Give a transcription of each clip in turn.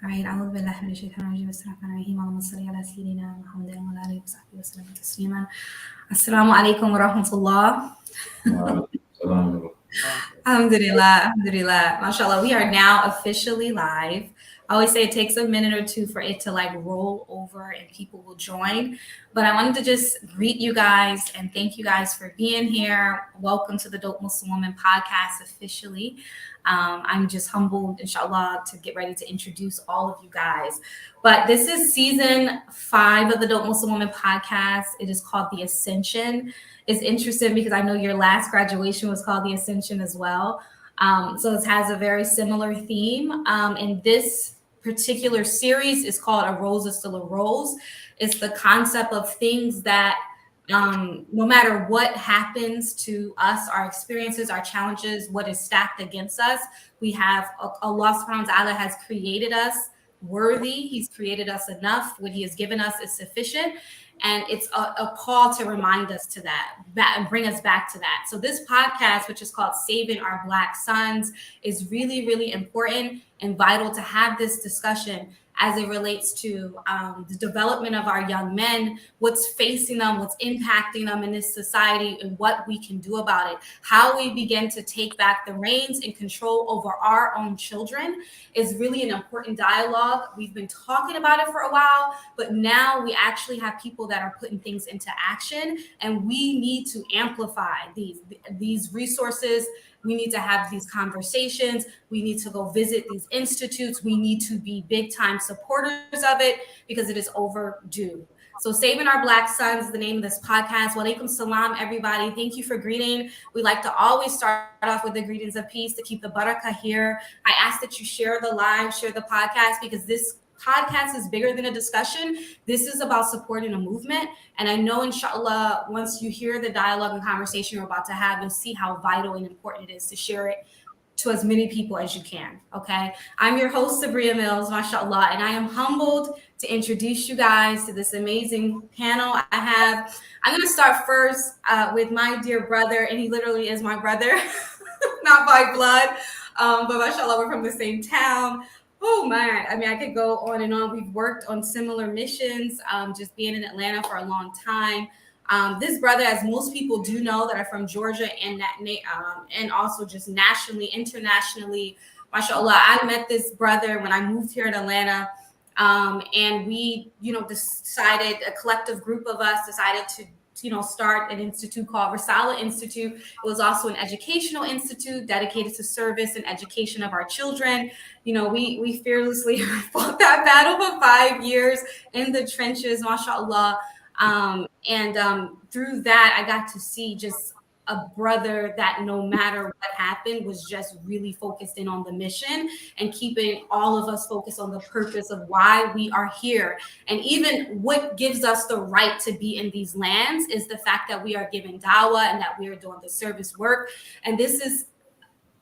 All right, أعوذ بالله من الشيطان الرجيم بسم الله الرحمن الرحيم اللهم صل على سيدنا محمد وعلى آله وصحبه وسلم تسليما. السلام عليكم ورحمة الله. Alhamdulillah, alhamdulillah, mashallah. We are now officially live. I always say it takes a minute or two for it to like roll over and people will join. But I wanted to just greet you guys and thank you guys for being here. Welcome to the Dope Muslim Woman podcast officially. I'm just humbled, inshallah, to get ready to introduce all of you guys. But this is season 5 of the Dope Muslim Woman podcast. It is called The Ascension. It's interesting because I know your last graduation was called The Ascension as well. So it has a very similar theme. And this particular series is called A Rose is Still a Rose. It's the concept of things that no matter what happens to us, our experiences, our challenges, what is stacked against us, we have Allah subhanahu wa ta'ala has created us worthy. He's created us enough. What he has given us is sufficient. And it's a call to remind us to that and bring us back to that. So this podcast, which is called Saving Our Black Sons, is really, really important and vital to have this discussion as it relates to the development of our young men, what's facing them, what's impacting them in this society, and what we can do about it. How we begin to take back the reins and control over our own children is really an important dialogue. We've been talking about it for a while, but now we actually have people that are putting things into action, and we need to amplify these resources. We need to have these conversations. We need to go visit these institutes. We need to be big time supporters of it because it is overdue. So Saving Our Black Sons is the name of this podcast. Walaikum salam, everybody. Thank you for greeting. We like to always start off with the greetings of peace to keep the barakah here. I ask that you share the live, share the podcast, because this podcast is bigger than a discussion. This is about supporting a movement. And I know, inshallah, once you hear the dialogue and conversation we're about to have, you'll see how vital and important it is to share it to as many people as you can. Okay. I'm your host, Sabria Mills, mashallah, and I am humbled to introduce you guys to this amazing panel I have. I'm going to start first with my dear brother, and he literally is my brother, not by blood, but mashallah, we're from the same town. Oh man, I mean, I could go on and on. We've worked on similar missions, just being in Atlanta for a long time. This brother, as most people do know that are from Georgia and also just nationally, internationally, mashallah, I met this brother when I moved here in Atlanta. And we, decided, a collective group of us decided to start an institute called Risala Institute. It was also an educational institute dedicated to service and education of our children. We fearlessly fought that battle for 5 years in the trenches, mashallah. Through that, I got to see just a brother that no matter what happened was just really focused in on the mission and keeping all of us focused on the purpose of why we are here. And even what gives us the right to be in these lands is the fact that we are giving dawah and that we are doing the service work. And this is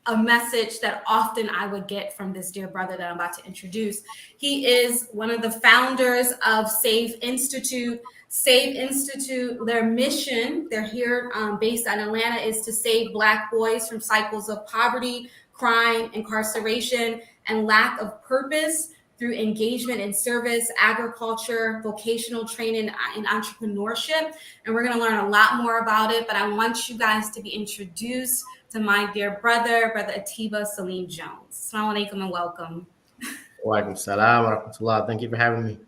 a message that often I would get from this dear brother that I'm about to introduce. He is one of the founders of Save Institute. Save Institute, their mission, they're here based on Atlanta, is to save Black boys from cycles of poverty, crime, incarceration, and lack of purpose through engagement in service, agriculture, vocational training, and entrepreneurship. And we're going to learn a lot more about it, but I want you guys to be introduced to my dear brother Atiba Salim Jones. Assalamu alaikum and welcome. Wa alaikum salam wa rahmatullah. Thank you for having me.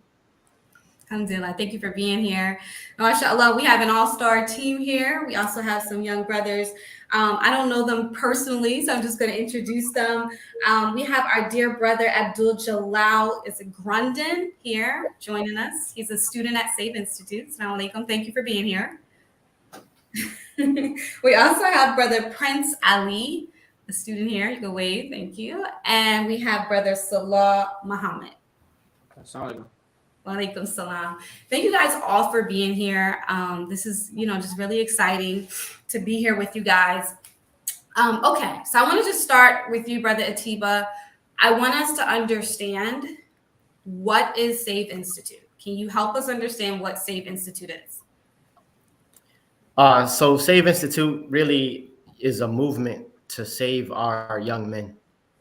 Alhamdulillah. Thank you for being here. MashaAllah, we have an all-star team here. We also have some young brothers. I don't know them personally, so I'm just going to introduce them. We have our dear brother Abdul Jalal Grundon here joining us. He's a student at Save Institute. Assalamu alaikum. Thank you for being here. We also have brother Prince Ali, a student here. You can wave. Thank you. And we have brother Salah Muhammad. Assalamu Walaikum salam. Thank you guys all for being here. This is, just really exciting to be here with you guys. Okay, so I want to just start with you, Brother Atiba. I want us to understand, what is Save Institute? Can you help us understand what Save Institute is? So Save Institute really is a movement to save our young men,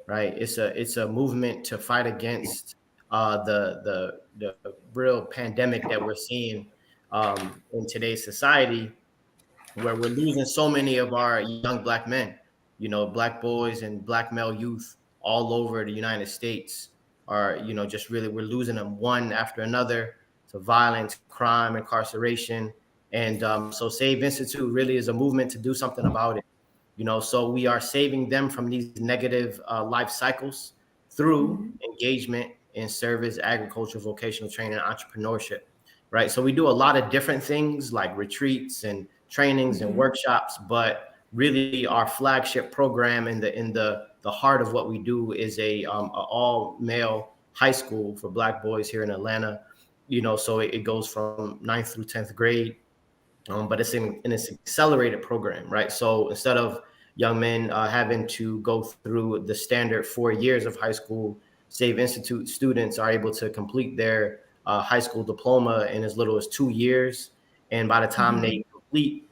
right? It's a movement to fight against the real pandemic that we're seeing in today's society, where we're losing so many of our young Black men, Black boys and Black male youth all over the United States are, just really, we're losing them one after another to violence, crime, incarceration. And so Save Institute really is a movement to do something about it. So we are saving them from these negative life cycles through engagement in service, agriculture, vocational training, and entrepreneurship, right? So we do a lot of different things like retreats and trainings and workshops, but really our flagship program in the heart of what we do is a all male high school for Black boys here in Atlanta. So it goes from 9th through 10th grade, but it's in an accelerated program, right? So instead of young men having to go through the standard 4 years of high school, Save Institute students are able to complete their high school diploma in as little as 2 years. And by the time they complete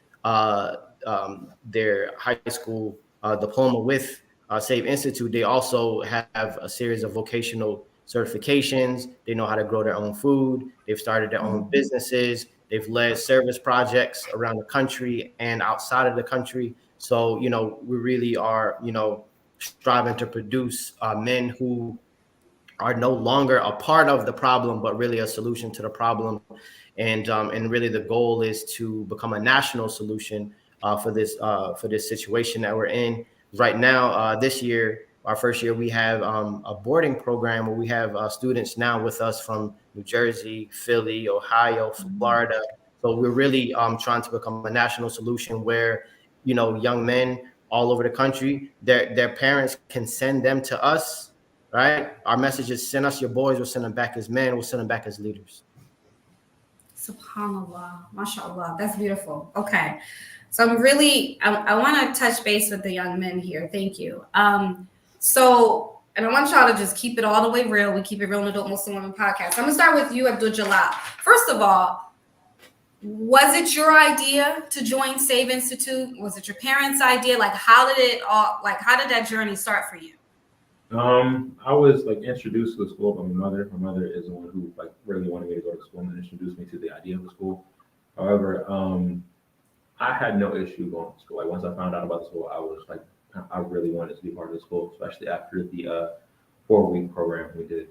their high school diploma with Save Institute, they also have a series of vocational certifications. They know how to grow their own food. They've started their own businesses. They've led service projects around the country and outside of the country. So, we really are, striving to produce men who are no longer a part of the problem, but really a solution to the problem. And really the goal is to become a national solution for this situation that we're in right now. This year, our first year, we have a boarding program where we have students now with us from New Jersey, Philly, Ohio, Florida. So we're really trying to become a national solution where, young men all over the country, their parents can send them to us, right? Our message is send us your boys, we'll send them back as men, we'll send them back as leaders. SubhanAllah, mashallah, that's beautiful. Okay. So I want to touch base with the young men here. Thank you. And I want y'all to just keep it all the way real. We keep it real in Adult Muslim Women Podcast. I'm going to start with you, Abdul Jalal. First of all, was it your idea to join Save Institute? Was it your parents' idea? How did that journey start for you? I was introduced to the school by my mother. My mother is the one who really wanted me to go to school and introduced me to the idea of the school. However, I had no issue going to school. Once I found out about the school, I was I really wanted to be part of the school, especially after the 4-week program we did.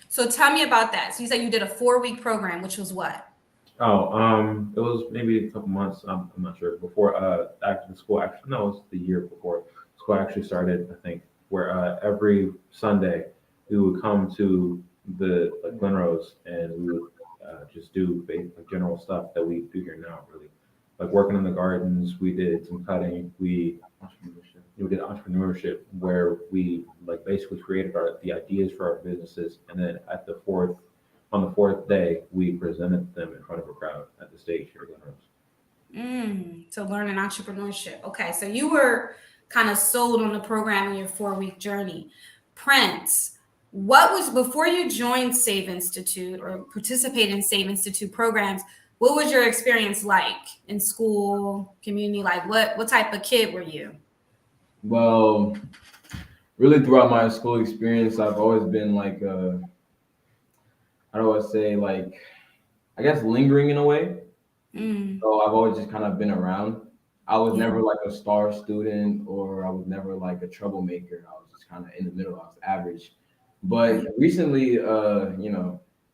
So tell me about that. So you said you did a 4-week program, which was what? It was maybe a couple months. I'm not sure before after the school. Actually, no, it was the year before school actually started. I think where every Sunday we would come to the Glenrose and we would just do general stuff that we do here now. Really, working in the gardens. We did some cutting. We did entrepreneurship where we basically created the ideas for our businesses, and then on the fourth day we presented them in front of a crowd at the stage here at Glenrose. So learning entrepreneurship. Okay, so you were kind of sold on the program in your 4-week journey. Prince, what was, before you joined Save Institute or participated in Save Institute programs, what was your experience like in school, community? What type of kid were you? Well, really throughout my school experience, I've always been how do I say, I guess lingering in a way. So I've always just kind of been around. I was never a star student, or I was never a troublemaker. I was just kind of in the middle. I was average. But recently,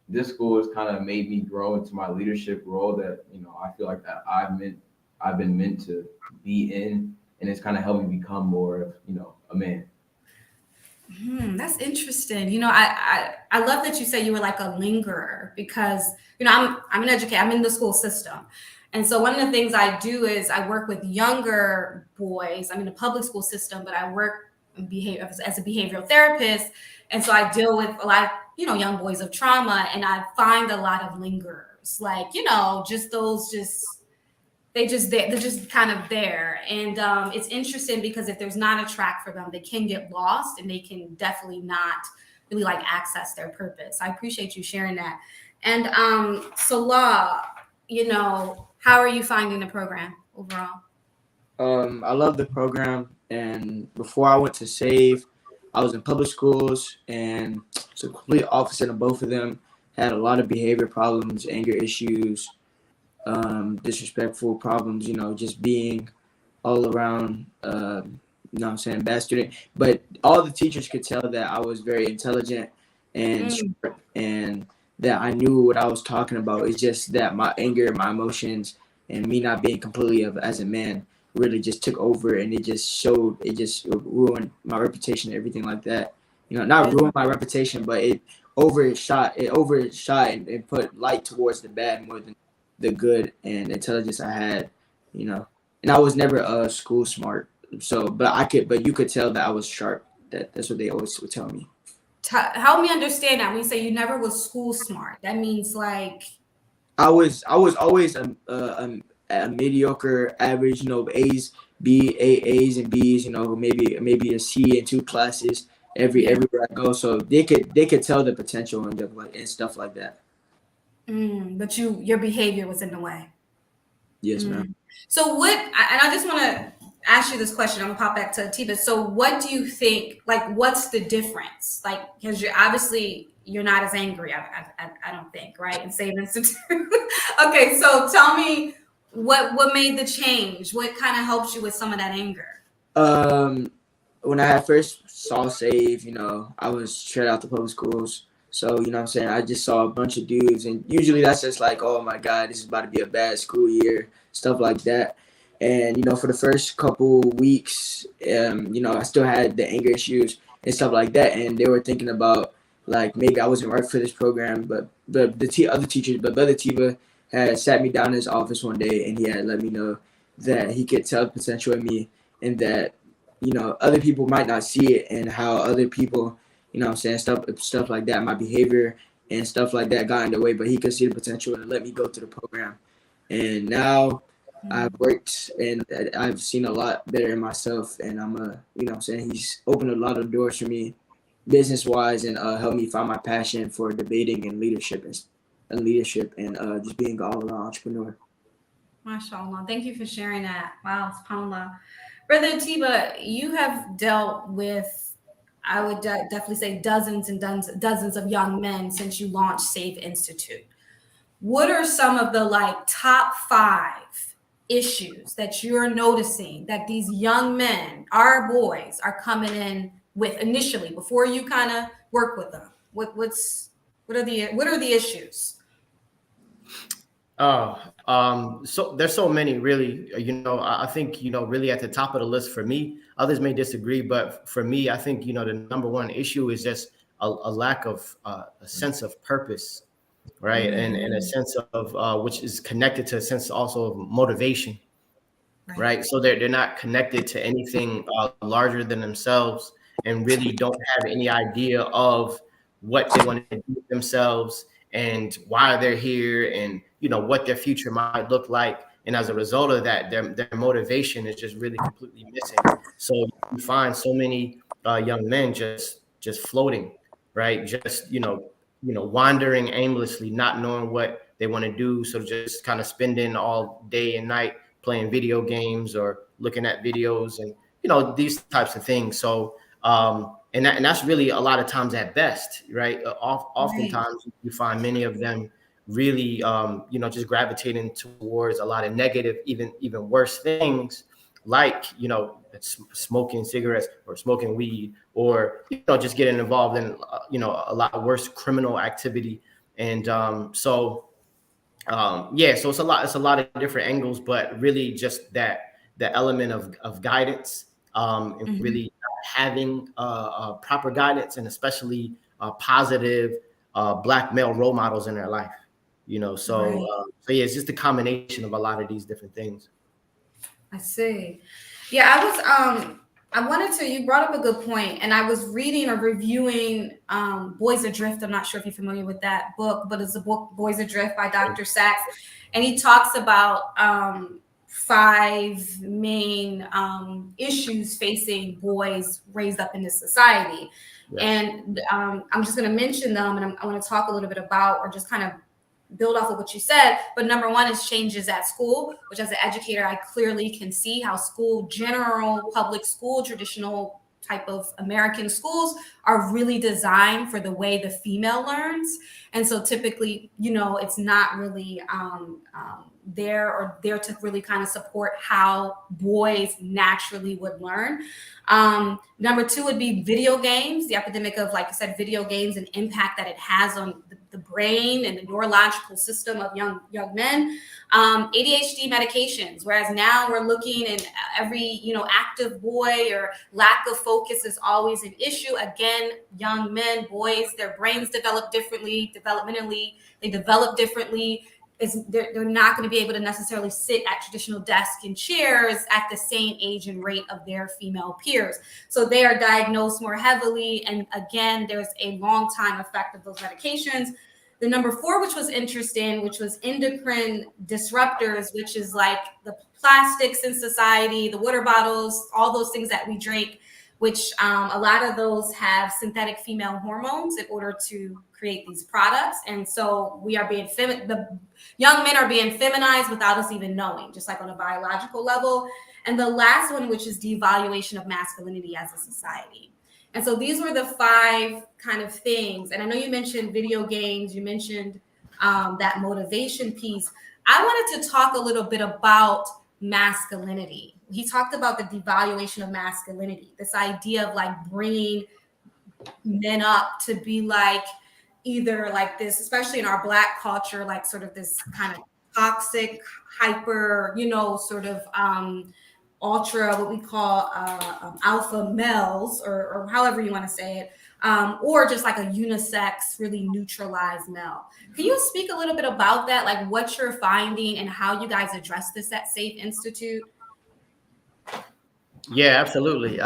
this school has kind of made me grow into my leadership role that, I feel that I've been meant to be in, and it's kind of helped me become more of, a man. That's interesting. I love that you say you were a lingerer because, I'm an educator. I'm in the school system. And so one of the things I do is I work with younger boys. I'm in the public school system, but I work as a behavioral therapist. And so I deal with a lot of, young boys of trauma, and I find a lot of lingerers, they're just kind of there. And it's interesting because if there's not a track for them, they can get lost and they can definitely not really access their purpose. I appreciate you sharing that. And Salah, how are you finding the program overall? I love the program, and before I went to Save, I was in public schools, and it's a complete opposite of both of them. Had a lot of behavior problems, anger issues, disrespectful problems, just being all around, I'm saying, bad student. But all the teachers could tell that I was very intelligent and smart, and that I knew what I was talking about. It's just that my anger, my emotions, and me not being completely as a man really just took over, and it just ruined my reputation and everything like that. Not ruined my reputation, but it overshot and put light towards the bad more than the good and intelligence I had, and I was never school smart. So, but you could tell that I was sharp. That's what they always would tell me. Help me understand that. When you say you never was school smart, that means like I was always a mediocre, average, A's, A's and B's, maybe a C in 2 classes everywhere I go. So they could tell the potential and stuff like that. But your behavior was in the way. Yes, ma'am. So and I just want to ask you this question. I'm gonna pop back to Atiba. So what do you think, like, what's the difference? Like, because you're not as angry, I don't think, right? In Save Institute. Okay, so tell me what made the change? What kind of helped you with some of that anger? When I first saw Save, I was straight out the public schools. So, I just saw a bunch of dudes, and usually that's just like, oh my God, this is about to be a bad school year, stuff like that. And, for the first couple weeks, I still had the anger issues and stuff like that. And they were thinking about, like, maybe I wasn't right for this program. But other teachers, but Brother Tiva had sat me down in his office one day, and he had let me know that he could tell the potential in me, and that, other people might not see it, and how other people, stuff like that, my behavior and stuff like that got in the way, but he could see the potential and let me go to the program. And now I've worked and I've seen a lot better in myself, and he's opened a lot of doors for me business wise, and helped me find my passion for debating and leadership and just being an all-around entrepreneur. MashaAllah. Thank you for sharing that. Wow, subhanAllah. Brother Atiba, you have dealt with, I would definitely say, dozens and dozens of young men since you launched Save Institute. What are some of the top 5 issues that you're noticing that these young men, our boys, are coming in with initially before you kind of work with them? What are the issues? So there's so many, really. I think really at the top of the list for me. Others may disagree, but for me, I think the number one issue is just a lack of a sense of purpose, right? And a sense of which is connected to a sense also of motivation, right? So they're not connected to anything larger than themselves, and really don't have any idea of what they want to do with themselves and why they're here, and what their future might look like. And as a result of that, their motivation is just really completely missing. So you find so many young men just floating, right? Just wandering aimlessly, not knowing what they want to do. So just kind of spending all day and night playing video games or looking at videos and these types of things. So and that's really a lot of times at best, right? Oftentimes you find many of them really just gravitating towards a lot of negative, even worse things, like smoking cigarettes or smoking weed, or just getting involved in a lot worse criminal activity. And so it's a lot of different angles, but really just that the element of guidance, and really having proper guidance, and especially positive Black male role models in their life. So it's just a combination of a lot of these different things. I see. Yeah, you brought up a good point, and I was reading or reviewing Boys Adrift. I'm not sure if you're familiar with that book, but it's a book, Boys Adrift by Dr. Sachs. And he talks about 5 main issues facing boys raised up in this society. Yes. And I'm just going to mention them, and I want to talk a little bit about, or just kind of build off of what you said. But number one is changes at school, which as an educator, I clearly can see how general public school, traditional type of American schools are really designed for the way the female learns. And so typically, it's not really there to really kind of support how boys naturally would learn. Number two would be video games, the epidemic of, like I said, video games and impact that it has on the brain and the neurological system of young men. ADHD medications, whereas now we're looking and every, active boy or lack of focus is always an issue. Again, young men, boys, their brains develop differently, developmentally, they develop differently. They're not going to be able to necessarily sit at traditional desks and chairs at the same age and rate of their female peers. So they are diagnosed more heavily. And again, there's a long time effect of those medications. The number four, which was interesting, which was endocrine disruptors, which is like the plastics in society, the water bottles, all those things that we drink, which a lot of those have synthetic female hormones in order to create these products. And so we are being the young men are being feminized without us even knowing, just like on a biological level. And the last one, which is devaluation of masculinity as a society. And so these were the five kind of things. And I know you mentioned video games, you mentioned that motivation piece. I wanted to talk a little bit about masculinity. He talked about the devaluation of masculinity, this idea of like bringing men up to be like either like this, especially in our Black culture, like sort of this kind of toxic, hyper, sort of ultra, what we call alpha males, or however you want to say it, or just like a unisex, really neutralized male. Can you speak a little bit about that, like what you're finding and how you guys address this at Safe Institute? Yeah, absolutely.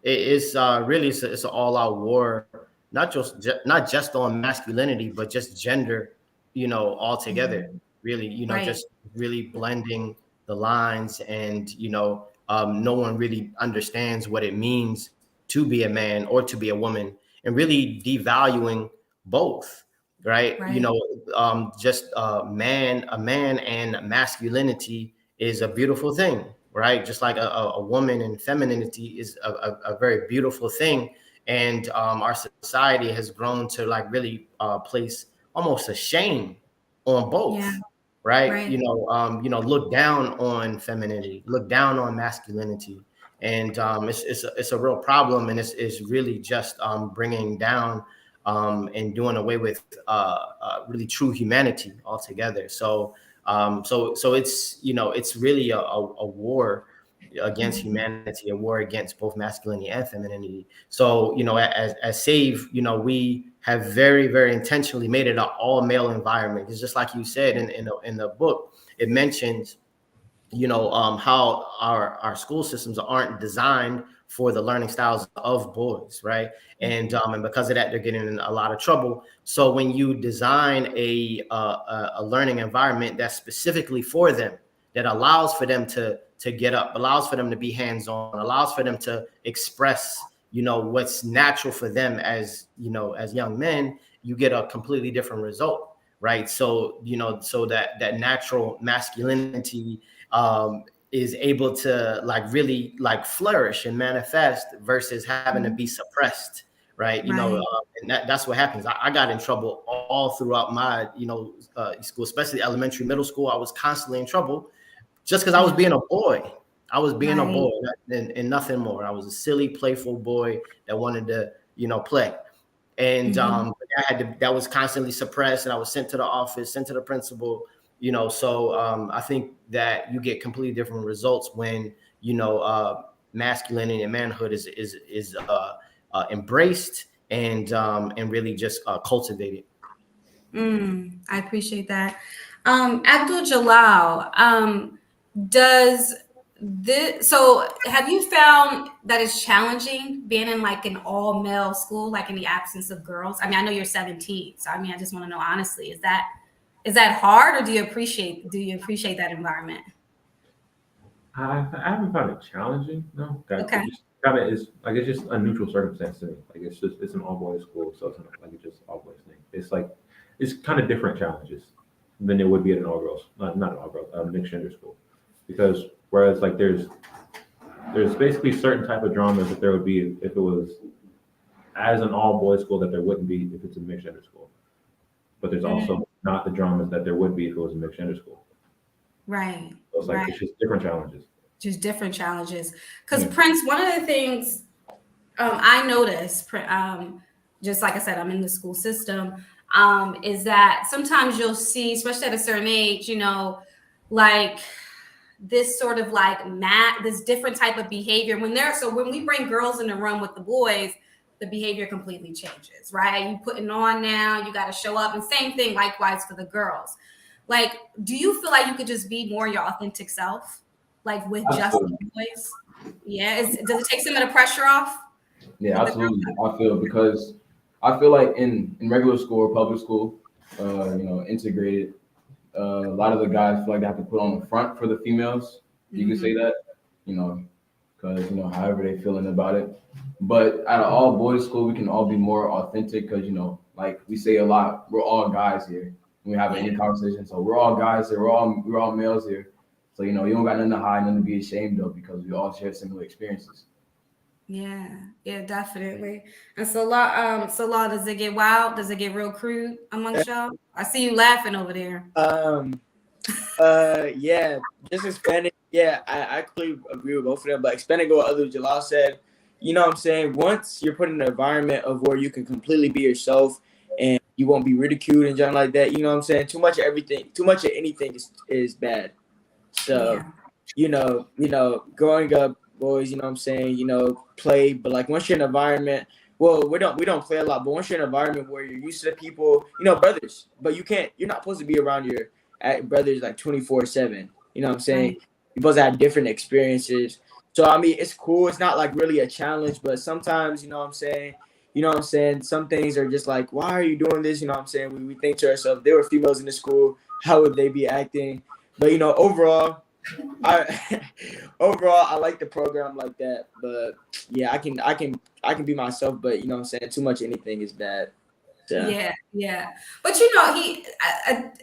It's really it's an all-out war, not just on masculinity, but just gender, altogether. Mm-hmm. Really, right. Just really blending the lines, and no one really understands what it means to be a man or to be a woman, and really devaluing both. Right. Just a man and masculinity is a beautiful thing. Right. Just like a woman and femininity is a very beautiful thing. And our society has grown to like really place almost a shame on both. Yeah. Right. Look down on femininity, look down on masculinity. And it's a real problem. And it's really just bringing down and doing away with really true humanity altogether. So it's, it's really a war against humanity, a war against both masculinity and femininity. So, as SAVE, we have very, very intentionally made it an all male environment. It's just like you said in the book, it mentions, how our school systems aren't designed for the learning styles of boys, right? And because of that, they're getting in a lot of trouble. So when you design a learning environment that's specifically for them, that allows for them to get up, allows for them to be hands-on, allows for them to express, what's natural for them as young men, you get a completely different result, right? So, so that natural masculinity is able to like really like flourish and manifest versus having to be suppressed, right? And that's what happens. I got in trouble all throughout my, school, especially elementary, middle school. I was constantly in trouble just because I was being a boy. I was being a boy and nothing more. I was a silly, playful boy that wanted to, play. And that was constantly suppressed, and I was sent to the office, sent to the principal. So I think that you get completely different results when masculinity and manhood is embraced and really just cultivated. I appreciate that. Abdul Jalal, so have you found that it's challenging being in like an all male school, like in the absence of girls? I mean, I know you're 17, so I just want to know honestly, is that hard, or do you appreciate that environment? I haven't found it challenging. No. Okay. It's just a neutral circumstance to me. Like it's an all boys school, so it's not like it's just all boys thing. It's kind of different challenges than it would be at an all girls, not an all girls, mixed gender school, because whereas like there's there's basically certain type of dramas that there would be if it was as an all boys school that there wouldn't be if it's a mixed gender school. But there's also not the dramas that there would be if it was a mixed gender school. Right. So it's like right. it's just different challenges. Just different challenges. Because Prince, one of the things I noticed, just like I said, I'm in the school system, is that sometimes you'll see, especially at a certain age, you know, like this sort of like this different type of behavior when we bring girls in the room with the boys, the behavior completely changes, right? You putting on now, you got to show up, and same thing likewise for the girls. Like, do you feel like you could just be more your authentic self, like with just the boys? Yeah, does it take some of the pressure off? Yeah, absolutely. I feel like in regular school or public school, integrated, a lot of the guys feel like they have to put on the front for the females. You could say that, because however they feeling about it. But at an all boys school, we can all be more authentic because like we say a lot, we're all guys here. When we have any conversation, so we're all guys here. We're all males here. So you don't got nothing to hide, nothing to be ashamed of because we all share similar experiences. Yeah, definitely. And so law, does it get wild? Does it get real crude amongst y'all? I see you laughing over there. Yeah, just expanding. Yeah, I clearly agree with both of them, but expanding on what other Jalal said, you know what I'm saying? Once you're put in an environment of where you can completely be yourself and you won't be ridiculed and something like that, you know what I'm saying? Too much of anything is bad. So, growing up, boys, you know what I'm saying, play, but like once you're in an environment, well, we don't play a lot, but once you're in an environment where you're used to the people, brothers, but you're not supposed to be around your brothers like 24/7. You know what I'm saying? Right. You're supposed to have different experiences. So I mean, it's cool. It's not like really a challenge, but sometimes, you know what I'm saying? Some things are just like, why are you doing this? You know what I'm saying? We think to ourselves, there were females in the school, how would they be acting? But overall, I like the program like that. But yeah, I can be myself, but you know what I'm saying? Too much of anything is bad. So. Yeah. But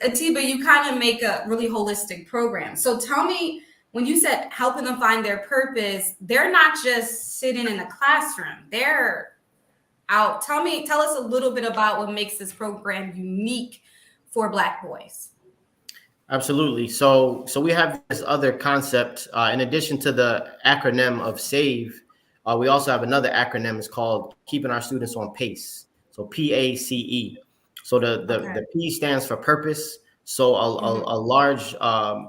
Atiba, you kind of make a really holistic program. So tell me, when you said helping them find their purpose, they're not just sitting in a classroom. They're out. Tell us a little bit about what makes this program unique for Black boys. Absolutely. So we have this other concept. In addition to the acronym of SAVE, we also have another acronym. It's called Keeping Our Students on Pace. So PACE. So the P stands for purpose. So a large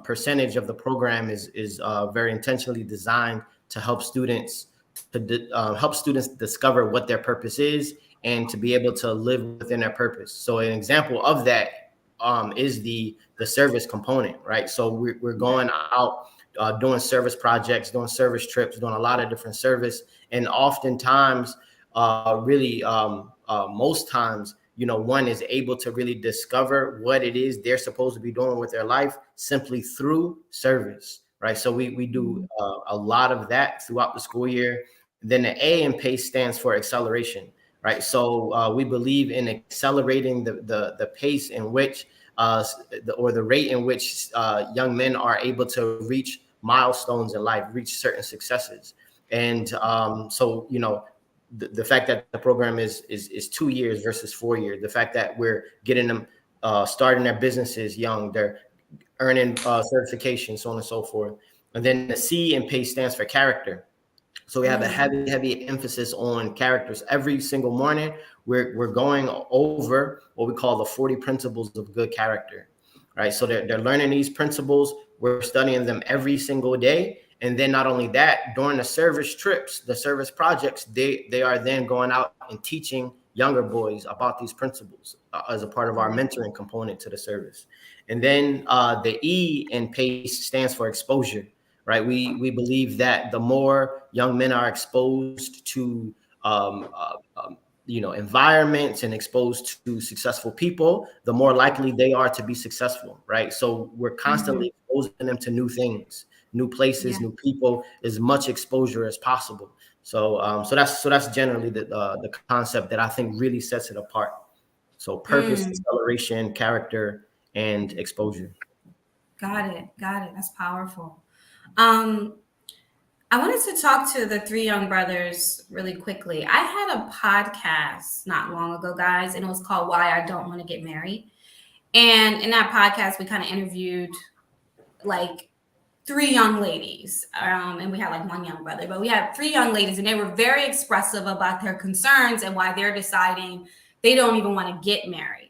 percentage of the program is very intentionally designed to help students discover what their purpose is and to be able to live within their purpose. So an example of that is the service component, right? So we're going out doing service projects, doing service trips, doing a lot of different service, and oftentimes, most times, one is able to really discover what it is they're supposed to be doing with their life simply through service, right? So we do a lot of that throughout the school year. Then the A in PACE stands for acceleration, right? So we believe in accelerating the pace in which the rate in which young men are able to reach milestones in life, reach certain successes. And so the fact that the program is 2 years versus 4 years, the fact that we're getting them starting their businesses young, they're earning certification, so on and so forth. And then the C in PACE stands for character. So we have a heavy emphasis on characters. Every single morning, we're going over what we call the 40 principles of good character, right? So they're learning these principles. We're studying them every single day. And then not only that, during the service trips, the service projects, they are then going out and teaching younger boys about these principles as a part of our mentoring component to the service. And then the E in PACE stands for exposure, right? We believe that the more young men are exposed to environments and exposed to successful people, the more likely they are to be successful, right? So we're constantly exposing them to new things, new places, new people, as much exposure as possible. So that's generally the concept that I think really sets it apart. So purpose, acceleration, character, and exposure. Got it. That's powerful. I I wanted to talk to the three young brothers really quickly. I had a podcast not long ago, guys, and it was called Why I Don't Want to Get Married. And in that podcast, we kind of interviewed like three young ladies, and we had like one young brother, but we had three young ladies, and they were very expressive about their concerns and why they're deciding they don't even want to get married.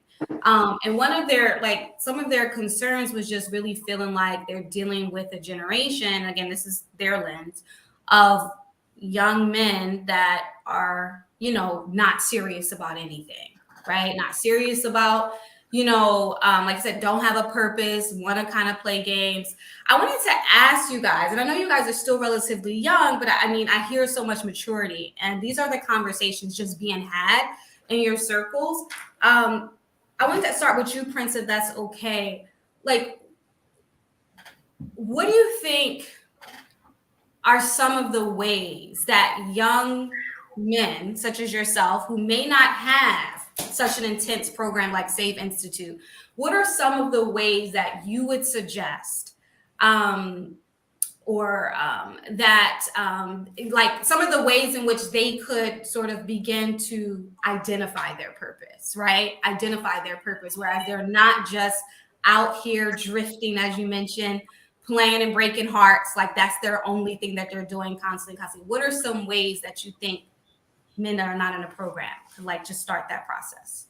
And one of their, like, some of their concerns was just really feeling like they're dealing with a generation, again, this is their lens, of young men that are, you know, not serious about anything, right? Not serious about, you know, like I said, don't have a purpose, want to kind of play games. I wanted to ask you guys, and I know you guys are still relatively young, but I mean, I hear so much maturity, and these are the conversations just being had in your circles. I want to start with you, Prince, if that's okay. Like, what do you think are some of the ways that young men, such as yourself, who may not have such an intense program like Save Institute, what are some of the ways that you would suggest, like some of the ways in which they could sort of begin to identify their purpose, right? Identify their purpose, whereas they're not just out here drifting, as you mentioned, playing and breaking hearts, like that's their only thing that they're doing constantly. What are some ways that you think men that are not in a program can like just start that process?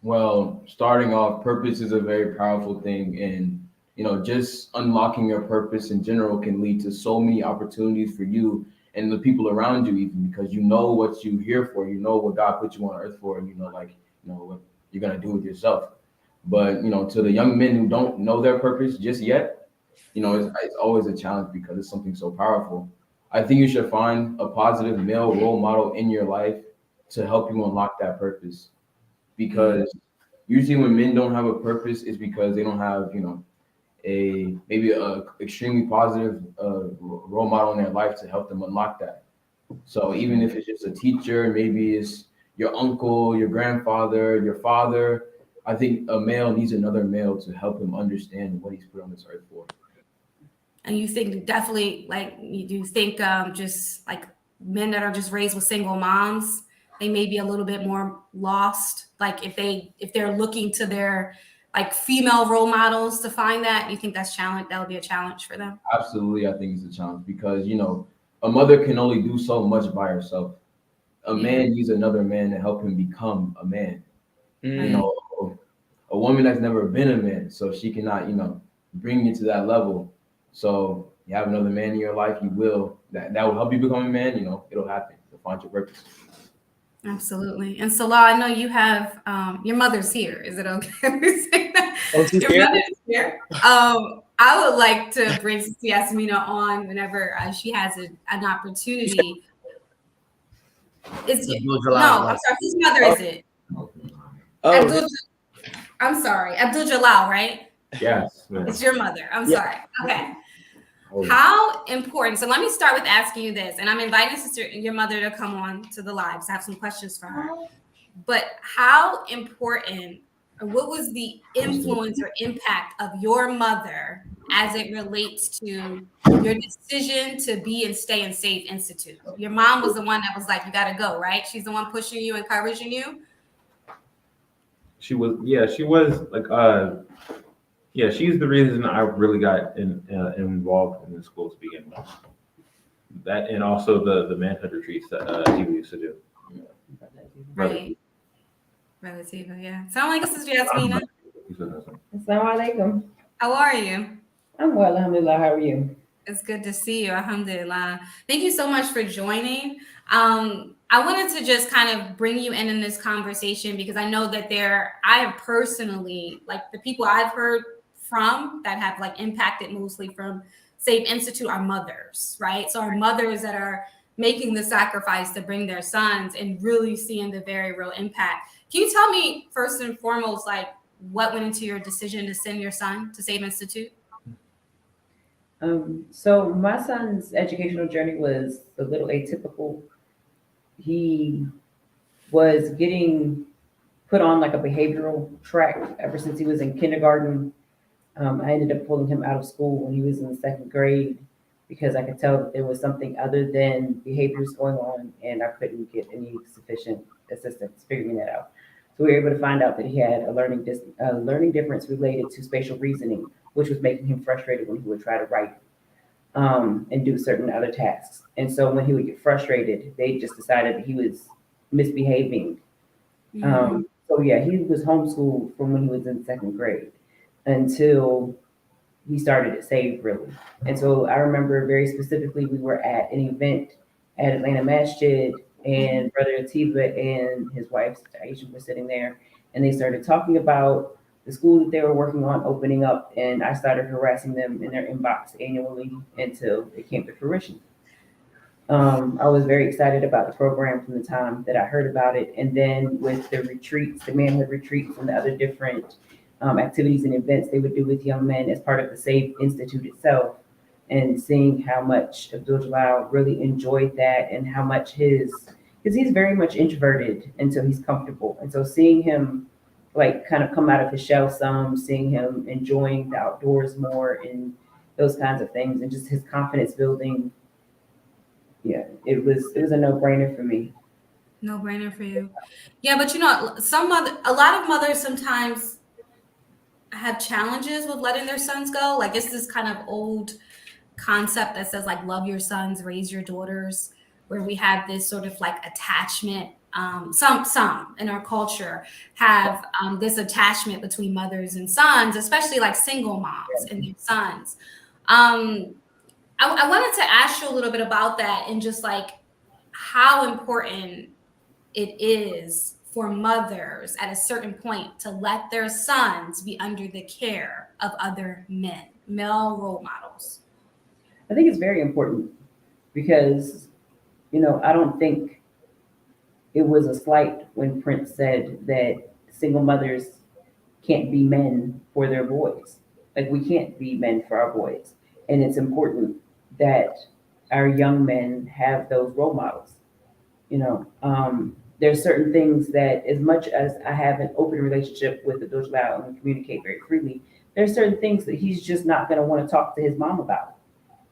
Well, starting off, purpose is a very powerful thing, and you know, just unlocking your purpose in general can lead to so many opportunities for you and the people around you, even because you know what you're here for, you know what God put you on earth for, and you know, like, you know, what you're gonna do with yourself. But you know, to the young men who don't know their purpose just yet, you know, it's always a challenge because it's something so powerful. I think you should find a positive male role model in your life to help you unlock that purpose. Because usually when men don't have a purpose, it's because they don't have, you know, maybe a extremely positive role model in their life to help them unlock that. So even if it's just a teacher, maybe it's your uncle, your grandfather, your father, I think a male needs another male to help him understand what he's put on this earth for. And you think definitely, like, you do think just like men that are just raised with single moms, they may be a little bit more lost. Like if they're looking to their like female role models to find that, you think that would be a challenge for them? Absolutely, I think it's a challenge because, you know, a mother can only do so much by herself. A man needs another man to help him become a man. You know, a woman that's never been a man, so she cannot, you know, bring you to that level. So you have another man in your life, that will help you become a man, you know, it'll happen. You'll find your purpose. Absolutely. And Salah, I know you have your mother's here. Is it okay to say that? Oh, she's Your here? mother's here. I would like to bring Yasmina on whenever she has an opportunity. I'm sorry. Whose mother is it? Oh, I'm sorry, Abdul Jalal, right? Yes, man. It's your mother. I'm Yeah. sorry. Okay. How important? So let me start with asking you this, and I'm inviting your mother to come on to the live. So I have some questions for her. But how important, or what was the influence or impact of your mother as it relates to your decision to be and stay in Save Institute? Your mom was the one that was like, you got to go, right? She's the one pushing you, encouraging you. She was like, she's the reason I really got involved in the school to begin with. That, and also the manhood retreats that he used to do. Right. Relativa, yeah. Sound like Sister Yasmina. Assalamu alaikum. How are you? I'm well, alhamdulillah. How are you? It's good to see you. Alhamdulillah. Thank you so much for joining. I wanted to just kind of bring you in this conversation because I know that I have personally, like the people I've heard from that have like impacted mostly from Save Institute are mothers, right? So our mothers that are making the sacrifice to bring their sons and really seeing the very real impact. Can you tell me first and foremost, like what went into your decision to send your son to Save Institute? So my son's educational journey was a little atypical. He was getting put on like a behavioral track ever since he was in kindergarten. I ended up pulling him out of school when he was in the second grade because I could tell that there was something other than behaviors going on, and I couldn't get any sufficient assistance figuring that out. So we were able to find out that he had a learning difference related to spatial reasoning, which was making him frustrated when he would try to write and do certain other tasks. And so when he would get frustrated, they just decided that he was misbehaving. So yeah, he was homeschooled from when he was in second grade until he started at SAVE, really. And so I remember very specifically, we were at an event at Atlanta Masjid, and Brother Atiba and his wife, Aisha, were sitting there, and they started talking about the school that they were working on opening up, and I started harassing them in their inbox annually until it came to fruition. I was very excited about the program from the time that I heard about it, and then with the retreats, the manhood retreats, and the other different activities and events they would do with young men as part of the SAVE Institute itself, and seeing how much Abdul Jalal really enjoyed that, and how much because he's very much introverted until he's comfortable. And so seeing him like kind of come out of his shell some, seeing him enjoying the outdoors more and those kinds of things, and just his confidence building. Yeah, it was a no-brainer for me. No brainer for you. Yeah, but a lot of mothers sometimes have challenges with letting their sons go. Like it's this kind of old concept that says like love your sons, raise your daughters, where we have this sort of like attachment. Some in our culture have this attachment between mothers and sons, especially like single moms and their sons. I wanted to ask you a little bit about that, and just like how important it is for mothers at a certain point to let their sons be under the care of other men, male role models. I think it's very important because, I don't think it was a slight when Prince said that single mothers can't be men for their boys. Like we can't be men for our boys. And it's important that our young men have those role models. There's certain things that, as much as I have an open relationship with Abdul Jalal and we communicate very freely, there's certain things that he's just not going to want to talk to his mom about,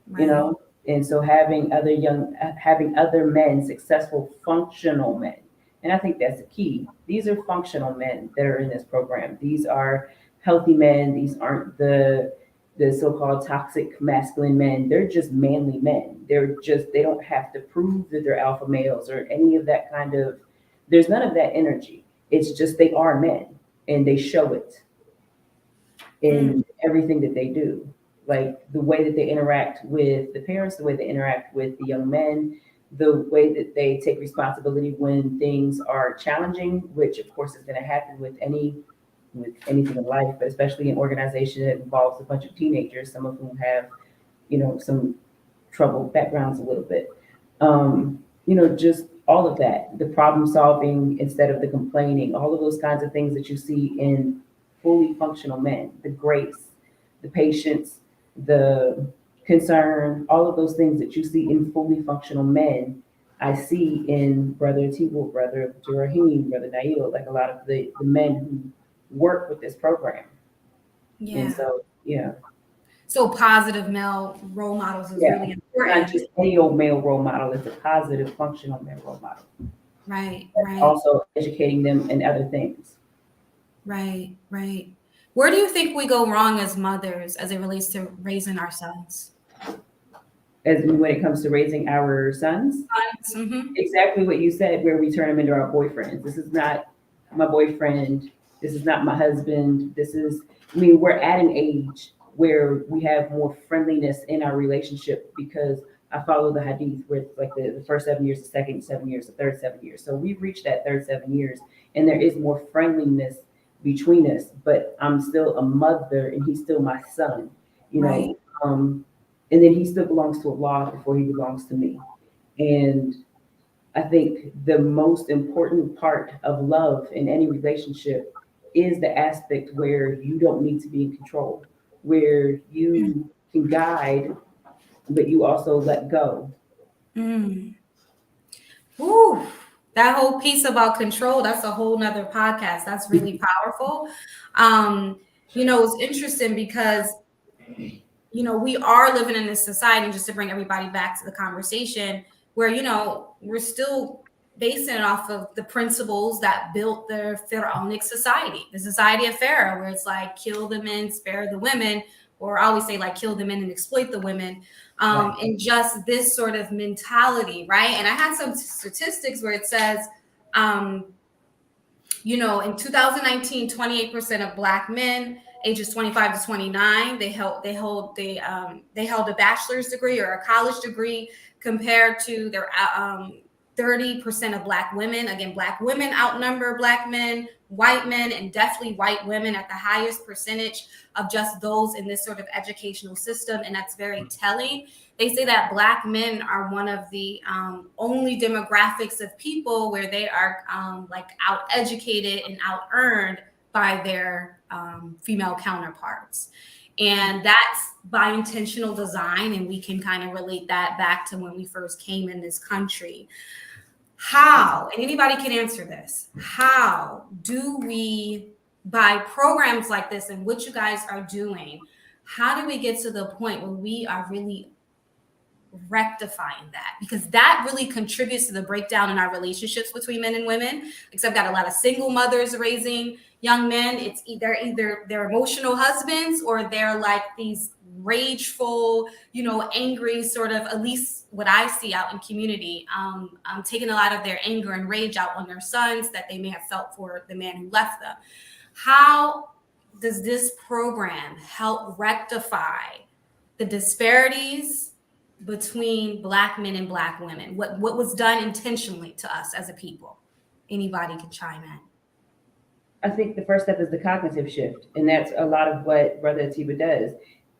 Right. And so having other men, successful, functional men, and I think that's the key. These are functional men that are in this program. These are healthy men. These aren't the so-called toxic masculine men. They're just manly men. They don't have to prove that they're alpha males or any of that kind of, there's none of that energy. It's just, they are men and they show it in everything that they do. Like the way that they interact with the parents, the way they interact with the young men, the way that they take responsibility when things are challenging, which of course is going to happen with anything in life, but especially an organization that involves a bunch of teenagers, some of whom have, some troubled backgrounds a little bit. Just all of that, the problem solving instead of the complaining, all of those kinds of things that you see in fully functional men, the grace, the patience, the concern, all of those things that you see in fully functional men, I see in Brother Atiba, Brother Rahim, Brother Nail, like a lot of the men who work with this program. Yeah. And so, yeah. So positive male role models is really important. Not just any old male role model, it's a positive, functional male role model. Right. Also educating them in other things. Right. Where do you think we go wrong as mothers as it relates to raising our sons? As when it comes to raising our sons? Mm-hmm. Exactly what you said, where we turn them into our boyfriends. This is not my boyfriend. This is not my husband. We're at an age where we have more friendliness in our relationship, because I follow the hadith where it's like the first 7 years, the second 7 years, the third 7 years. So we've reached that third 7 years, and there is more friendliness between us, but I'm still a mother and he's still my son, Right. And then he still belongs to Allah before he belongs to me. And I think the most important part of love in any relationship is the aspect where you don't need to be in control, where you can guide, but you also let go. Ooh, that whole piece about control, that's a whole nother podcast. That's really powerful. It's interesting because you know, we are living in this society, just to bring everybody back to the conversation, where, you know, we're still basing it off of the principles that built the pharaonic society, the society of Pharaoh, where it's like kill the men, spare the women, or I always say like kill the men and exploit the women. And just this sort of mentality, right? And I had some statistics where it says, you know, in 2019, 28% of Black men ages 25 to 29, they held a bachelor's degree or a college degree, compared to their 30% of Black women. Again, Black women outnumber Black men, white men, and definitely white women at the highest percentage of just those in this sort of educational system. And that's very telling. They say that Black men are one of the only demographics of people where they are like out educated and out earned by their female counterparts. And that's by intentional design. And we can kind of relate that back to when we first came in this country. How, and anybody can answer this, how do we, by programs like this and what you guys are doing, how do we get to the point where we are really rectifying that? Because that really contributes to the breakdown in our relationships between men and women. Because I've got a lot of single mothers raising young men. It's either their emotional husbands, or they're like these rageful, you know, angry sort of, at least what I see out in community, taking a lot of their anger and rage out on their sons that they may have felt for the man who left them. How does this program help rectify the disparities between Black men and Black women? What was done intentionally to us as a people? Anybody can chime in. I think the first step is the cognitive shift, and that's a lot of what Brother Atiba does.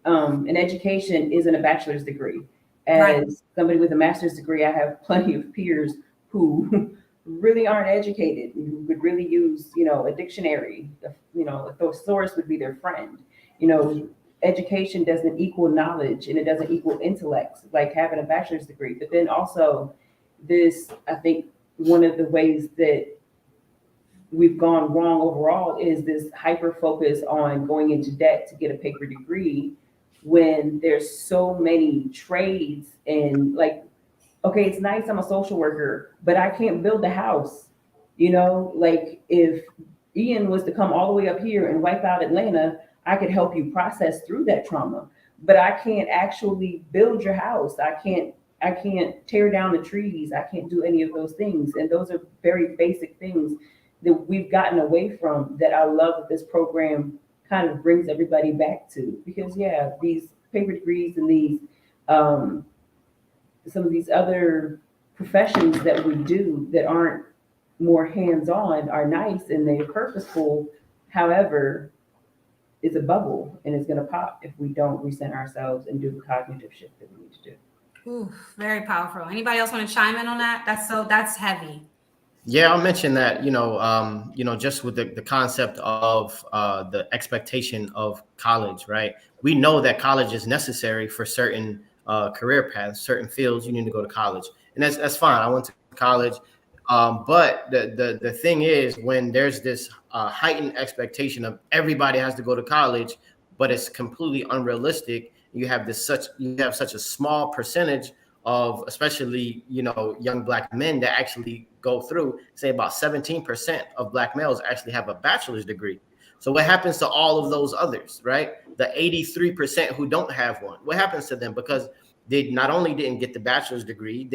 An education isn't a bachelor's degree. As somebody with a master's degree, I have plenty of peers who really aren't educated and who could really use, you know, a dictionary. You know, a thesaurus would be their friend. You know, education doesn't equal knowledge, and it doesn't equal intellect, like having a bachelor's degree. But then also this, I think one of the ways that we've gone wrong overall is this hyper focus on going into debt to get a paper degree, when there's so many trades. And like, okay, it's nice, I'm a social worker, but I can't build a house. You know, like if Ian was to come all the way up here and wipe out Atlanta, I could help you process through that trauma, but I can't actually build your house. I can't tear down the trees. I can't do any of those things. And those are very basic things that we've gotten away from, that I love that this program kind of brings everybody back to. Because yeah, these paper degrees and these some of these other professions that we do that aren't more hands-on are nice and they're purposeful. However, it's a bubble, and it's going to pop if we don't recenter ourselves and do the cognitive shift that we need to do. Ooh, very powerful. Anybody else want to chime in on that? That's heavy. Yeah, I'll mention that, just with the concept of the expectation of college, right? We know that college is necessary for certain career paths, certain fields. You need to go to college, and that's fine. I went to college, but the thing is, when there's this heightened expectation of everybody has to go to college, but it's completely unrealistic. You have such a small percentage of, especially, young Black men that actually go through. Say about 17% of Black males actually have a bachelor's degree. So what happens to all of those others, right? The 83% who don't have one, what happens to them? Because they not only didn't get the bachelor's degree,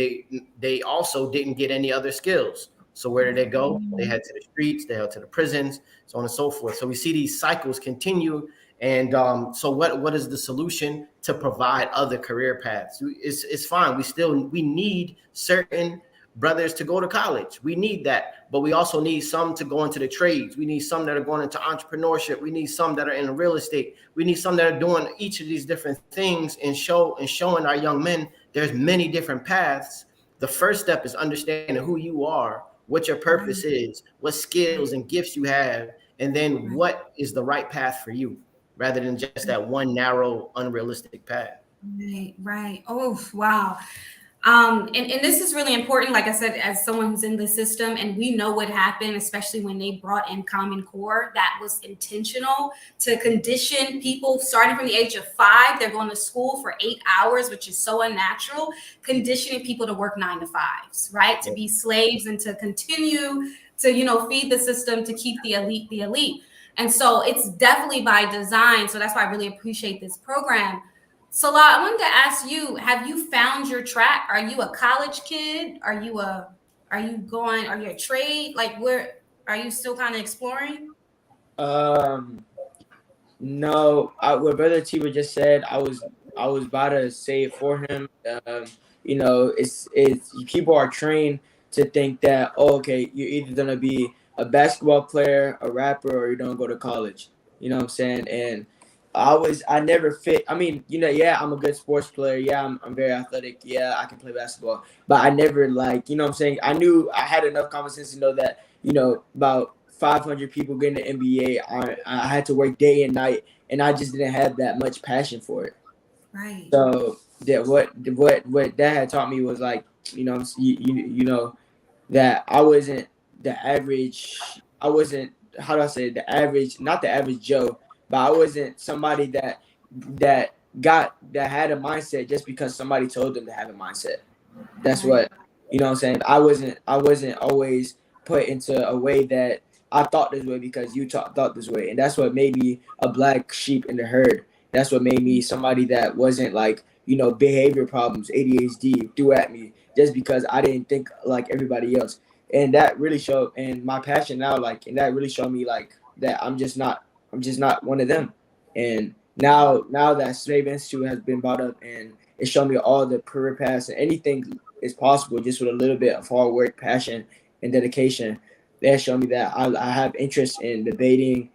they also didn't get any other skills. So where did they go? They head to the streets, they head to the prisons, so on and so forth. So we see these cycles continue. And so what is the solution? To provide other career paths. It's fine. We need certain brothers to go to college. We need that. But we also need some to go into the trades. We need some that are going into entrepreneurship. We need some that are in real estate. We need some that are doing each of these different things and showing our young men there's many different paths. The first step is understanding who you are, what your purpose is, what skills and gifts you have, and then what is the right path for you, rather than just that one narrow, unrealistic path. Right. Oh, wow. And this is really important, like I said, as someone who's in the system, and we know what happened, especially when they brought in Common Core. That was intentional to condition people starting from the age of 5. They're going to school for 8 hours, which is so unnatural, conditioning people to work 9 to 5s, right? To be slaves and to continue to, feed the system to keep the elite the elite. And so it's definitely by design. So that's why I really appreciate this program. Salah, I wanted to ask you, have you found your track? Are you a college kid? Are you a trade? Like, where are you still kind of exploring? No, what Brother Tiba just said, I was about to say it for him. It's people are trained to think that, oh, okay, you're either gonna be a basketball player, a rapper, or you're gonna go to college. You know what I'm saying? And I never fit. I mean, yeah, I'm a good sports player. Yeah, I'm very athletic. Yeah, I can play basketball. But I never what I'm saying? I knew I had enough common sense to know that, about 500 people getting the NBA, I had to work day and night, and I just didn't have that much passion for it. Right. So that what that had taught me was that I wasn't the average. I wasn't, how do I say it, the average, not the average Joe, but I wasn't somebody that had a mindset just because somebody told them to have a mindset. That's what, what I'm saying. I wasn't always put into a way that I thought this way because you thought this way, and that's what made me a black sheep in the herd. That's what made me somebody that wasn't behavior problems, ADHD threw at me just because I didn't think like everybody else, and that really showed. And my passion now, and that really showed me that I'm just not one of them. And now that Slave Institute has been brought up, and it showed me all the career paths and anything is possible just with a little bit of hard work, passion, and dedication. That showed me that I have interest in debating,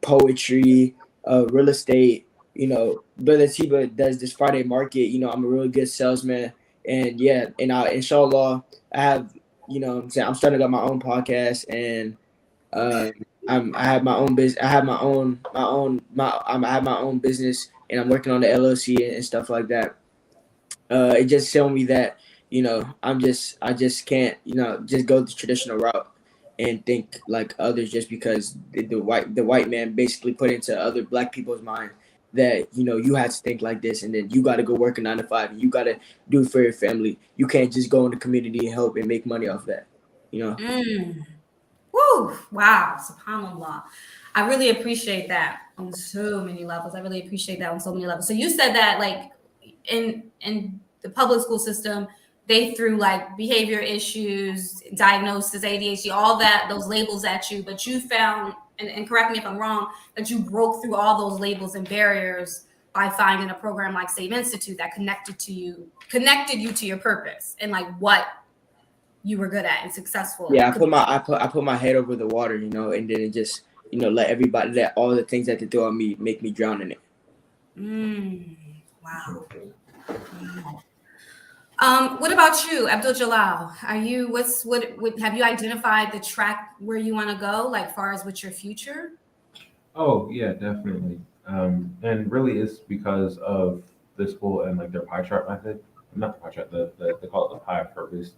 poetry, real estate. Brother Tiba does this Friday market. I'm a really good salesman, and yeah, and inshallah, I have, I'm starting to got my own podcast, and I have my own business. I have my own business, and I'm working on the LLC and stuff like that. It just showed me that I just can't just go the traditional route and think like others just because the white man basically put into other black people's mind that you have to think like this, and then you got to go work a 9 to 5, and you got to do it for your family. You can't just go in the community and help and make money off that. Woo! Wow, subhanAllah. I really appreciate that on so many levels. So you said that in the public school system, they threw behavior issues, diagnosis, ADHD, all that, those labels at you, but you found, and correct me if I'm wrong, that you broke through all those labels and barriers by finding a program like Save Institute that connected you to your purpose and what you were good at and successful. Yeah, I put my head over the water, and then it just, let all the things that they throw at me make me drown in it. Wow. What about you, Abdul Jalal? Are you what have you identified the track where you want to go, far as with your future? Oh yeah, definitely. And really it's because of the school and their pie chart method. Not the pie chart, they call it the pie of purpose.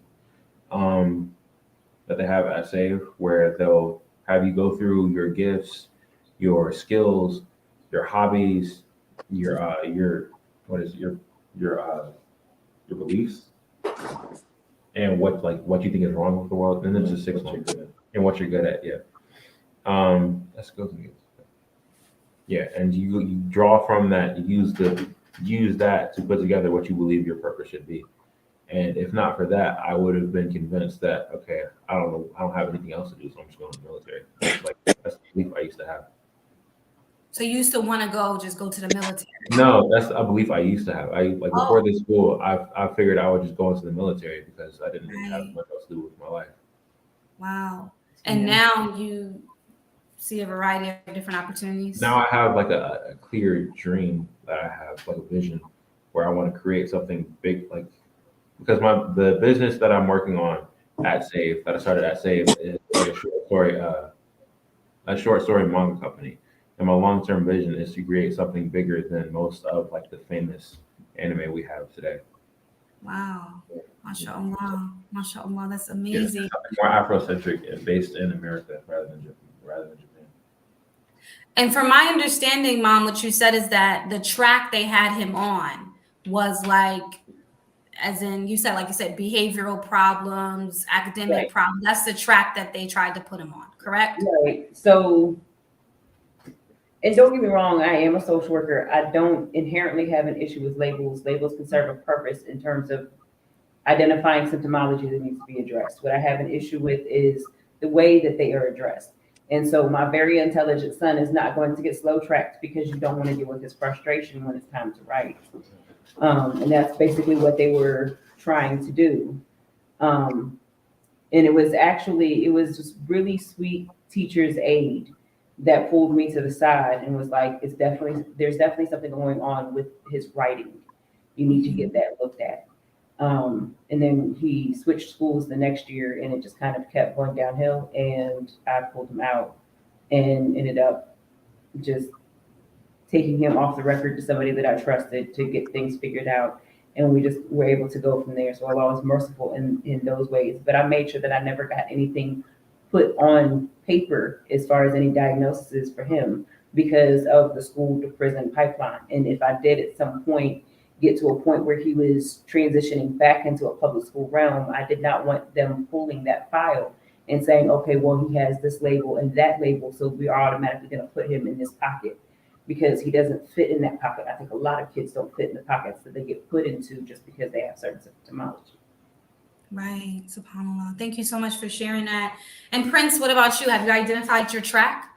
That they have at SAVE, where they'll have you go through your gifts, your skills, your hobbies, your beliefs, and what you think is wrong with the world. And then just 6 months and what you're good at. Yeah. That's good. Yeah, and you draw from that. You use that to put together what you believe your purpose should be. And if not for that, I would have been convinced that, okay, I don't have anything else to do, so I'm just going to the military. That's the belief I used to have. So you used to want to just go to the military? No, that's a belief I used to have. Before this school, I figured I would just go into the military because I didn't really have much else to do with my life. Wow. And now you see a variety of different opportunities? Now I have a clear dream that I have, a vision where I want to create something big, because the business that I'm working on at SAVE, that I started at SAVE, is a short story manga company. And my long-term vision is to create something bigger than most of the famous anime we have today. Wow. MashaAllah. MashaAllah. That's Yeah, amazing. something more Afrocentric and based in America rather than Japan. And from my understanding, Mom, what you said is that the track they had him on was like, as in you said, behavioral problems, academic Right. problems. That's the track that they tried to put him on, correct? Right. So, and don't get me wrong, I am a social worker. I don't inherently have an issue with labels. Labels can serve a purpose in terms of identifying symptomology that needs to be addressed. What I have an issue with is the way that they are addressed. And so my very intelligent son is not going to get slow tracked because you don't want to deal with his frustration when it's time to write. And that's basically what they were trying to do. And it was just really sweet teacher's aide that pulled me to the side and was like, there's definitely something going on with his writing. You need to get that looked at. And then he switched schools the next year and it just kind of kept going downhill, and I pulled him out and ended up just taking him off the record to somebody that I trusted to get things figured out. And we just were able to go from there. So Allah was merciful in those ways. But I made sure that I never got anything put on paper as far as any diagnoses for him because of the school to prison pipeline. And if I did at some point get to a point where he was transitioning back into a public school realm, I did not want them pulling that file and saying, okay, well, he has this label and that label, so we are automatically going to put him in this pocket because he doesn't fit in that pocket. I think a lot of kids don't fit in the pockets that they get put into just because they have certain symptomology. Right. SubhanAllah. Thank you so much for sharing that. And Prince, what about you? Have you identified your track?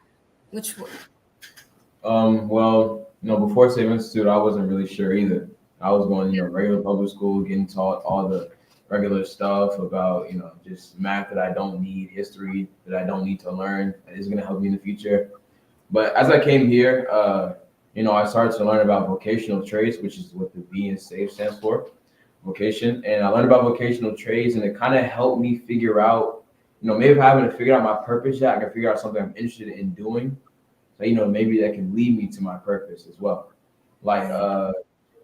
Well, before Save Institute, I wasn't really sure either. I was going, regular public school, getting taught all the regular stuff about, just math that I don't need, history that I don't need to learn, that is going to help me in the future. But as I came here, I started to learn about vocational trades, which is what the V in SAVE stands for, vocation. And I learned about vocational trades, and it kind of helped me figure out, maybe if I haven't figured out my purpose yet, I can figure out something I'm interested in doing. So, maybe that can lead me to my purpose as well. Like,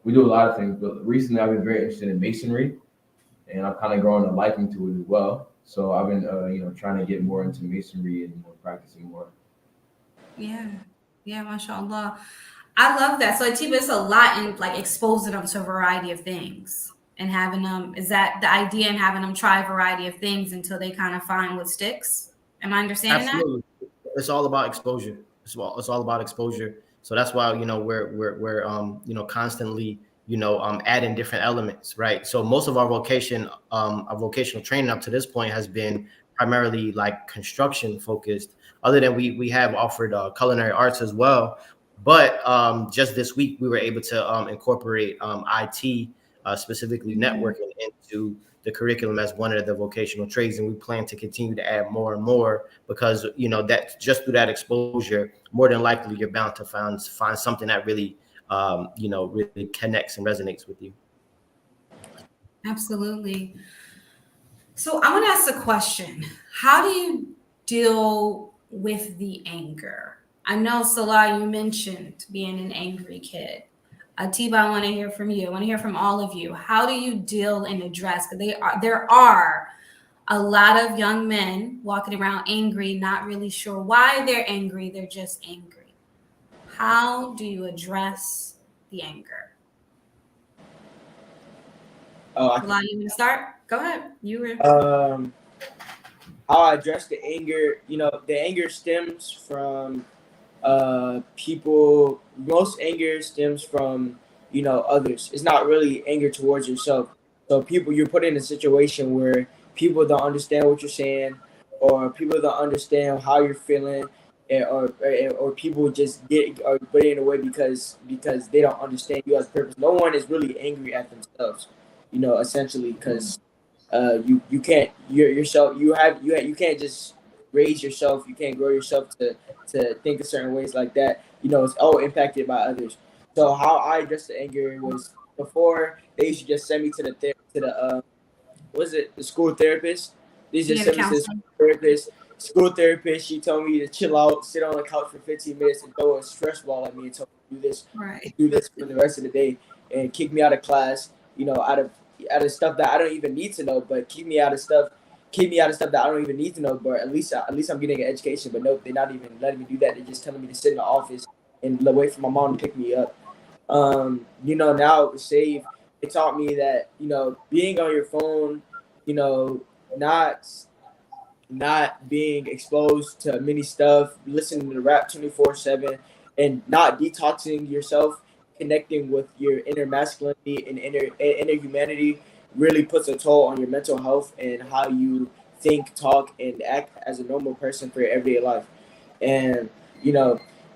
we do a lot of things, but recently I've been very interested in masonry, and I've kind of grown a liking to it as well. So I've been, trying to get more into masonry and practicing more. Yeah, mashallah. I love that. So Atiba, it's a lot in exposing them to a variety of things and having them. Is that the idea? And having them try a variety of things until they kind of find what sticks. Am I understanding Absolutely. It's all about exposure. It's all about exposure. So that's why we're constantly adding different elements, right? So most of our vocational training up to this point has been primarily construction focused. Other than we have offered culinary arts as well, but just this week we were able to incorporate IT, specifically networking, into the curriculum as one of the vocational trades, and we plan to continue to add more and more because that just through that exposure, more than likely you're bound to find something that really really connects and resonates with you. Absolutely. So I want to ask a question. How do you deal with the anger? I know, Salah, you mentioned being an angry kid. Atiba, I want to hear from you. I want to hear from all of you. How do you deal and address? Because there are a lot of young men walking around angry, not really sure why they're angry. They're just angry. How do you address the anger? Salah, you want to start? Go ahead. You were. How I address the anger, the anger stems from people. Most anger stems from others. It's not really anger towards yourself. So you're put in a situation where people don't understand what you're saying, or people don't understand how you're feeling, or people just are put in a way because they don't understand you as a person. No one is really angry at themselves, essentially, because you can't yourself. You can't just raise yourself. You can't grow yourself to think a certain ways like that. It's all impacted by others. So how I addressed the anger was, before they used to just send me to the school therapist. They just sent me to the school therapist. School therapist, she told me to chill out, sit on the couch for 15 minutes, and throw a stress ball at me and told me to do this for the rest of the day, and kick me out of class. out of stuff that I don't even need to know, but keep me out of stuff that I don't even need to know. But at least I'm getting an education. But nope, they're not even letting me do that. They're just telling me to sit in the office and wait for my mom to pick me up. Now with Save, it taught me that, being on your phone, not being exposed to many stuff, listening to rap 24/7, and not detoxing yourself, connecting with your inner masculinity and inner humanity really puts a toll on your mental health and how you think, talk, and act as a normal person for your everyday life. And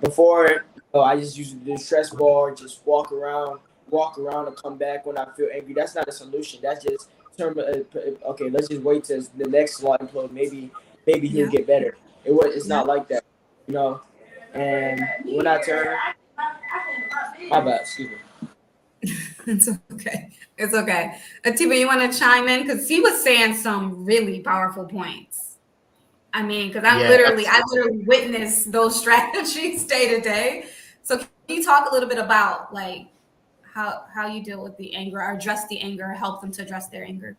before, I just used to do stress ball, just walk around and come back when I feel angry. That's not a solution. That's just okay. Let's just wait till the next slide implode. Maybe he'll get better. It's not like that, And when I turn, my bad. Excuse me. It's okay. It's okay. Atiba, you want to chime in? Because he was saying some really powerful points. I mean, because I literally witnessed those strategies day to day. So can you talk a little bit about like how you deal with the anger or address the anger, help them to address their anger?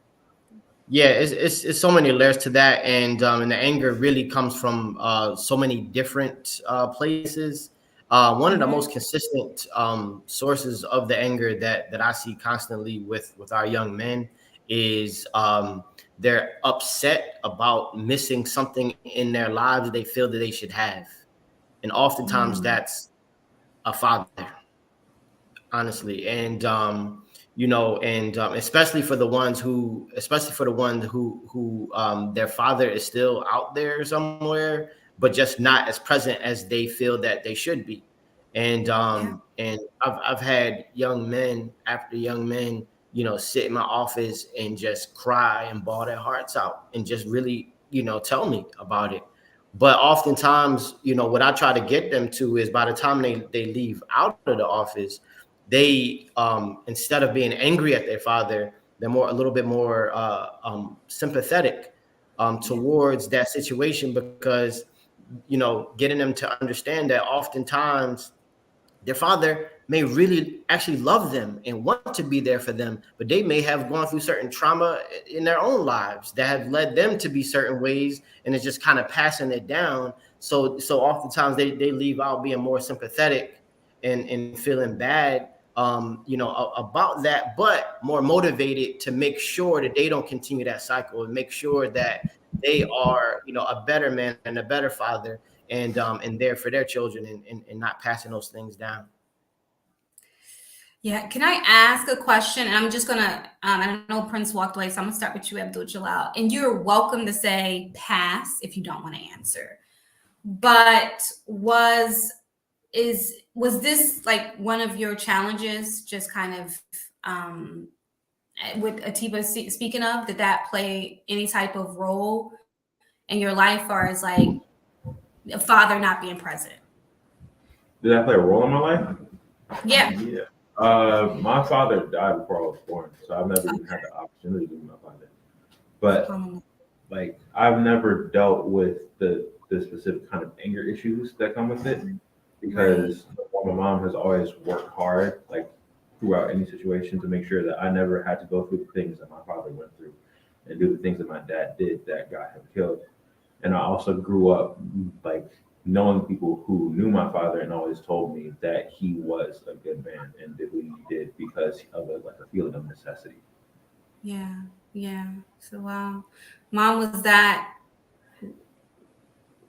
Yeah, it's so many layers to that, and the anger really comes from so many different places. One of the most consistent sources of the anger that I see constantly with our young men is they're upset about missing something in their lives they feel that they should have, and oftentimes that's a father, honestly, and especially for the ones who their father is still out there somewhere, but just not as present as they feel that they should be. And I've had young men after young men, sit in my office and just cry and bawl their hearts out and just really, tell me about it. But oftentimes, what I try to get them to is by the time they leave out of the office, they instead of being angry at their father, they're a little bit more sympathetic towards that situation, because getting them to understand that oftentimes their father may really actually love them and want to be there for them, but they may have gone through certain trauma in their own lives that have led them to be certain ways, and it's just kind of passing it down. So oftentimes they leave out being more sympathetic and feeling bad about that, but more motivated to make sure that they don't continue that cycle and make sure that they are, a better man and a better father and there for their children and not passing those things down. Yeah. Can I ask a question? And I'm just gonna, I know Prince walked away, so I'm gonna start with you, Abdul Jalal. And you're welcome to say pass if you don't want to answer. But was this like one of your challenges, just kind of with Atiba speaking of, did that play any type of role in your life, or as like a father not being present? Did that play a role in my life? Yeah. Yeah. My father died before I was born, so I've never even had the opportunity to meet my father. But like, I've never dealt with the specific kind of anger issues that come with it, because my mom has always worked hard, like throughout any situation, to make sure that I never had to go through the things that my father went through and do the things that my dad did that got him killed. And I also grew up like knowing people who knew my father and always told me that he was a good man and did what he did because of a feeling of necessity. Yeah. So wow, Mom,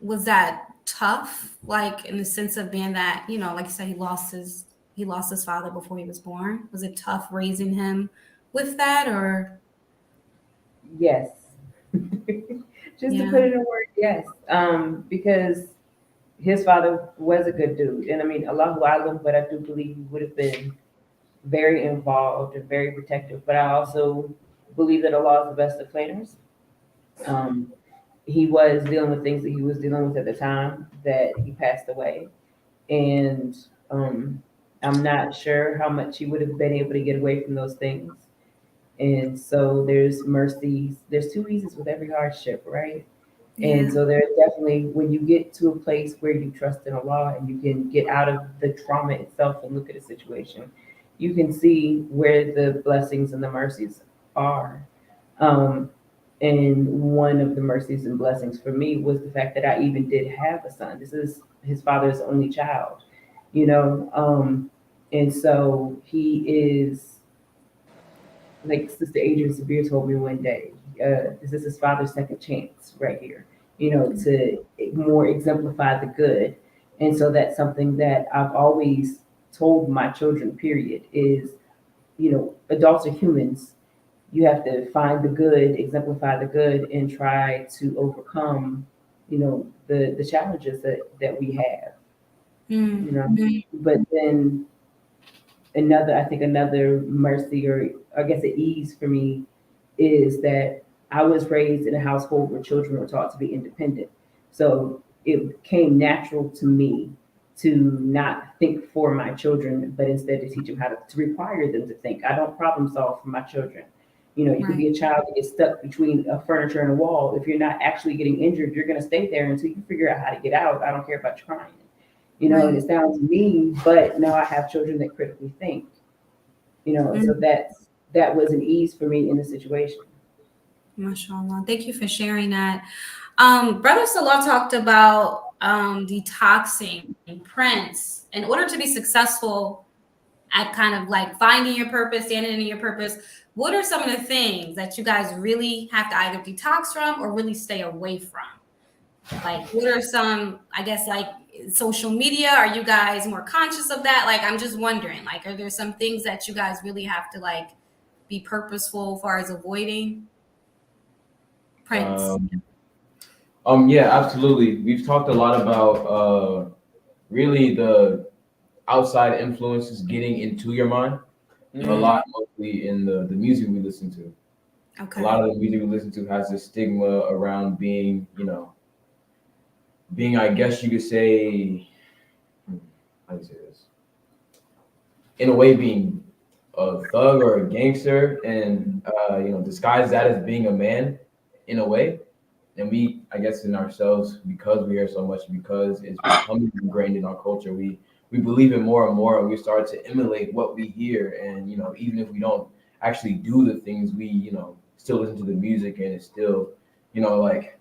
was that tough, like in the sense of being that, like you said, he lost his father before he was born? Was it tough raising him with that, or? Yes. Just to put it in a word, yes. Because his father was a good dude. And I mean, Allahu Alam, but I do believe he would have been very involved and very protective. But I also believe that Allah is the best of planners. He was dealing with things that he was dealing with at the time that he passed away. And I'm not sure how much he would have been able to get away from those things. And so there's mercies. There's two reasons with every hardship, right? Yeah. And so there's definitely, when you get to a place where you trust in Allah and you can get out of the trauma itself and look at a situation, you can see where the blessings and the mercies are. And one of the mercies and blessings for me was the fact that I even did have a son. This is his father's only child, you know. And so he is, like Sister Adrian Sabir told me one day, this is his father's second chance right here, you know, to more exemplify the good. And so that's something that I've always told my children, period, is, you know, adults are humans. You have to find the good, exemplify the good, and try to overcome, you know, the challenges that we have, you know. But then I think another mercy, or I guess an ease for me, is that I was raised in a household where children were taught to be independent. So it came natural to me to not think for my children, but instead to teach them how to require them to think. I don't problem solve for my children. You know, you could be a child that gets stuck between a furniture and a wall. If you're not actually getting injured, you're going to stay there until you figure out how to get out. I don't care about you crying. You know, and it sounds mean, but now I have children that critically think. You know, so that was an ease for me in the situation. MashaAllah. Thank you for sharing that. Brother Salah talked about detoxing Prince. In order to be successful at kind of like finding your purpose, standing in your purpose, what are some of the things that you guys really have to either detox from or really stay away from? Like, what are some, I guess, like social media? Are you guys more conscious of that? Like, I'm just wondering, like, are there some things that you guys really have to like be purposeful as far as avoiding? Prince. Yeah, absolutely. We've talked a lot about really the outside influences getting into your mind. A lot, mostly in the music we listen to. Okay. A lot of the music we listen to has this stigma around being, you know, I guess you could say, how do you say this? In a way, being a thug or a gangster, and you know, disguise that as being a man, in a way. And we, I guess, in ourselves, because we hear so much, because it's becoming ingrained in our culture, we believe it more and more, and we start to emulate what we hear. And, you know, even if we don't actually do the things, we, you know, still listen to the music, and it's still, you know, like,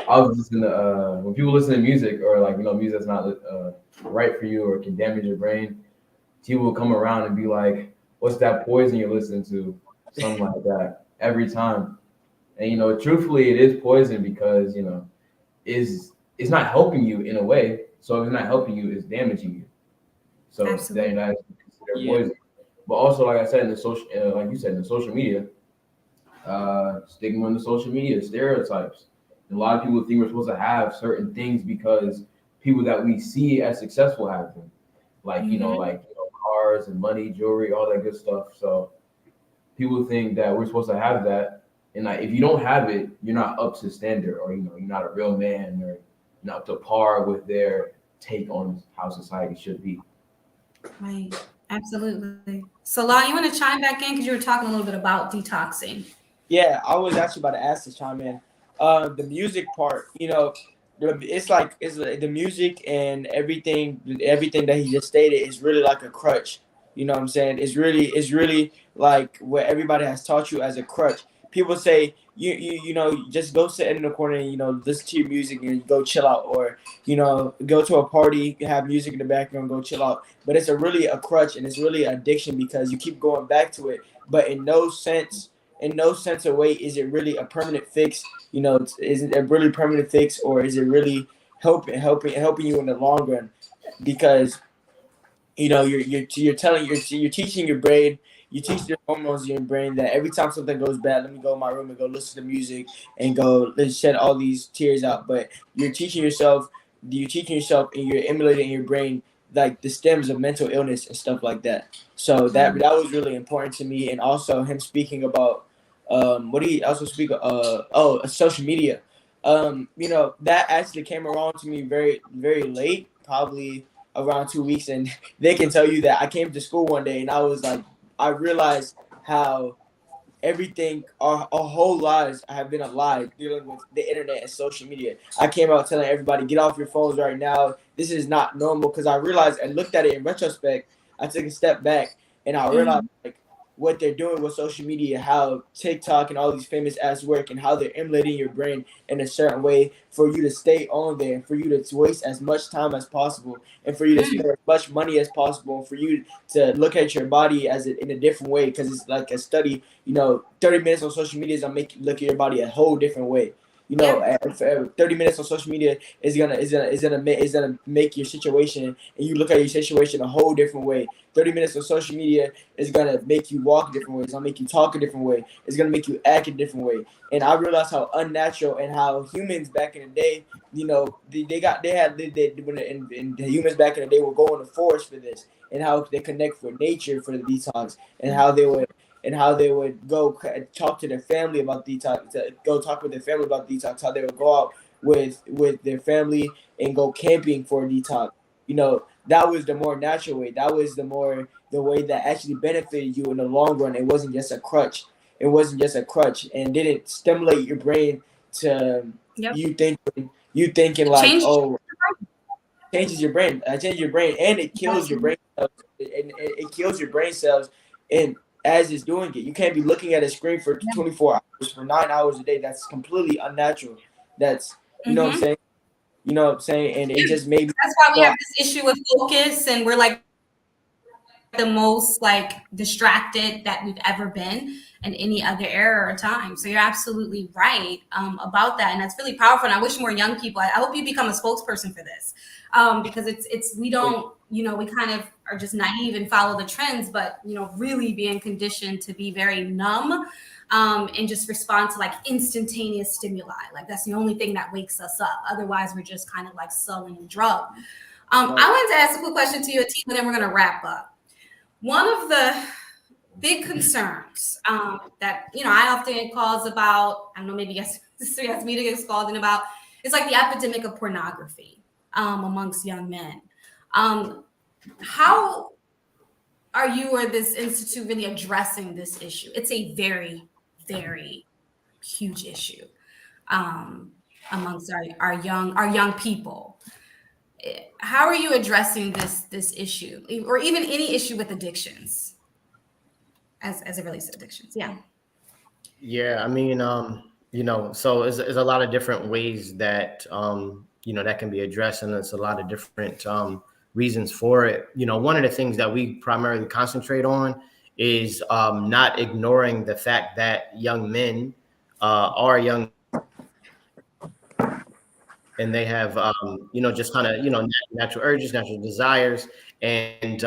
I was listening to, when people listen to music, or like, you know, music that's not right for you or can damage your brain, people will come around and be like, what's that poison you're listening to? Something like that every time. And, you know, truthfully, it is poison because, you know, it's not helping you in a way. So if it's not helping you, it's damaging you. So then that is considered poison. But also, like I said, in the social, like you said, in the social media, stigma in the social media, stereotypes. And a lot of people think we're supposed to have certain things because people that we see as successful have them, like you know, cars and money, jewelry, all that good stuff. So people think that we're supposed to have that, and like if you don't have it, you're not up to standard, or you know, you're not a real man, or not up to par with their take on how society should be. Right. Absolutely. Salah, you want to chime back in because you were talking a little bit about detoxing. Yeah, I was actually about to ask to chime in. The music part, you know, it's like the music and everything that he just stated is really like a crutch. You know what I'm saying? It's really like what everybody has taught you as a crutch. People say you know, just go sit in the corner and, you know, listen to your music and go chill out, or, you know, go to a party, have music in the background, go chill out. But it's really a crutch, and it's really an addiction because you keep going back to it. But in no sense of way is it really a permanent fix. You know, is it a really permanent fix, or is it really helping you in the long run? Because, you know, you're teaching your brain, you teach the hormones in your brain that every time something goes bad, let me go in my room and go listen to music and go, let's shed all these tears out. But you're teaching yourself, and you're emulating in your brain like the stems of mental illness and stuff like that. So that was really important to me. And also him speaking about what did he also speak social media. You know, that actually came around to me very, very late, probably around 2 weeks, and they can tell you that I came to school one day and I was like, I realized how everything, our whole lives have been a lie dealing with the internet and social media. I came out telling everybody, get off your phones right now. This is not normal, because I realized and looked at it in retrospect. I took a step back and I realized like what they're doing with social media, how TikTok and all these famous apps work, and how they're emulating your brain in a certain way for you to stay on there, and for you to waste as much time as possible, and for you to spend as much money as possible, and for you to look at your body as in a different way, because it's like a study. 30 minutes on social media is gonna make you look at your body a whole different way. 30 minutes on social media is gonna make your situation, and you look at your situation a whole different way. 30 minutes on social media is gonna make you walk a different way. It's gonna make you talk a different way. It's gonna make you act a different way. And I realized how unnatural and how humans back in the day, when the humans back in the day were going to forest for this, and how they connect for nature for the detox, and how they would go talk to their family about detox, go talk with their family about detox, how they would go out with their family and go camping for a detox. That was the more natural way. That was the way that actually benefited you in the long run. It wasn't just a crutch. And didn't stimulate your brain to you thinking like, changes your brain. Changes your brain, and it kills your brain cells. It kills your brain cells. And as it's doing it, you can't be looking at a screen for 24 hours, for 9 hours a day. That's completely unnatural. That's what I'm saying. And it just made me. That's why we have this issue with focus, and we're like the most like distracted that we've ever been in any other era or time. So you're absolutely right about that, and that's really powerful. And I wish more young people. I hope you become a spokesperson for this, because we don't, we kind of are just naive and follow the trends, but really being conditioned to be very numb. And just respond to like instantaneous stimuli. Like that's the only thing that wakes us up. Otherwise, we're just kind of like sullen and drugged. I wanted to ask a quick question to you, Atif, and then we're going to wrap up. One of the big concerns that I often get calls about, I don't know, maybe yes, media gets called in about, is like the epidemic of pornography amongst young men. How are you or this institute really addressing this issue? It's a very, very huge issue amongst our young people. How are you addressing this issue, or even any issue with addictions, as it relates to addictions? Yeah, I mean, so there's a lot of different ways that that can be addressed, and there's a lot of different reasons for it. One of the things that we primarily concentrate on is not ignoring the fact that young men are young, and they have just kind of natural urges, natural desires, and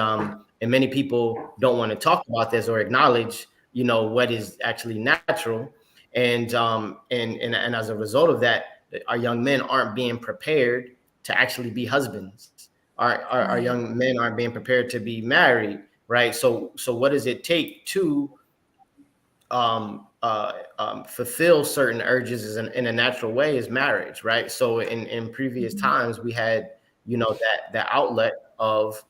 many people don't want to talk about this or acknowledge what is actually natural, and as a result of that, our young men aren't being prepared to actually be husbands. Our young men aren't being prepared to be married, right? So what does it take to fulfill certain urges in a natural way is marriage, right? So in previous times, we had that outlet of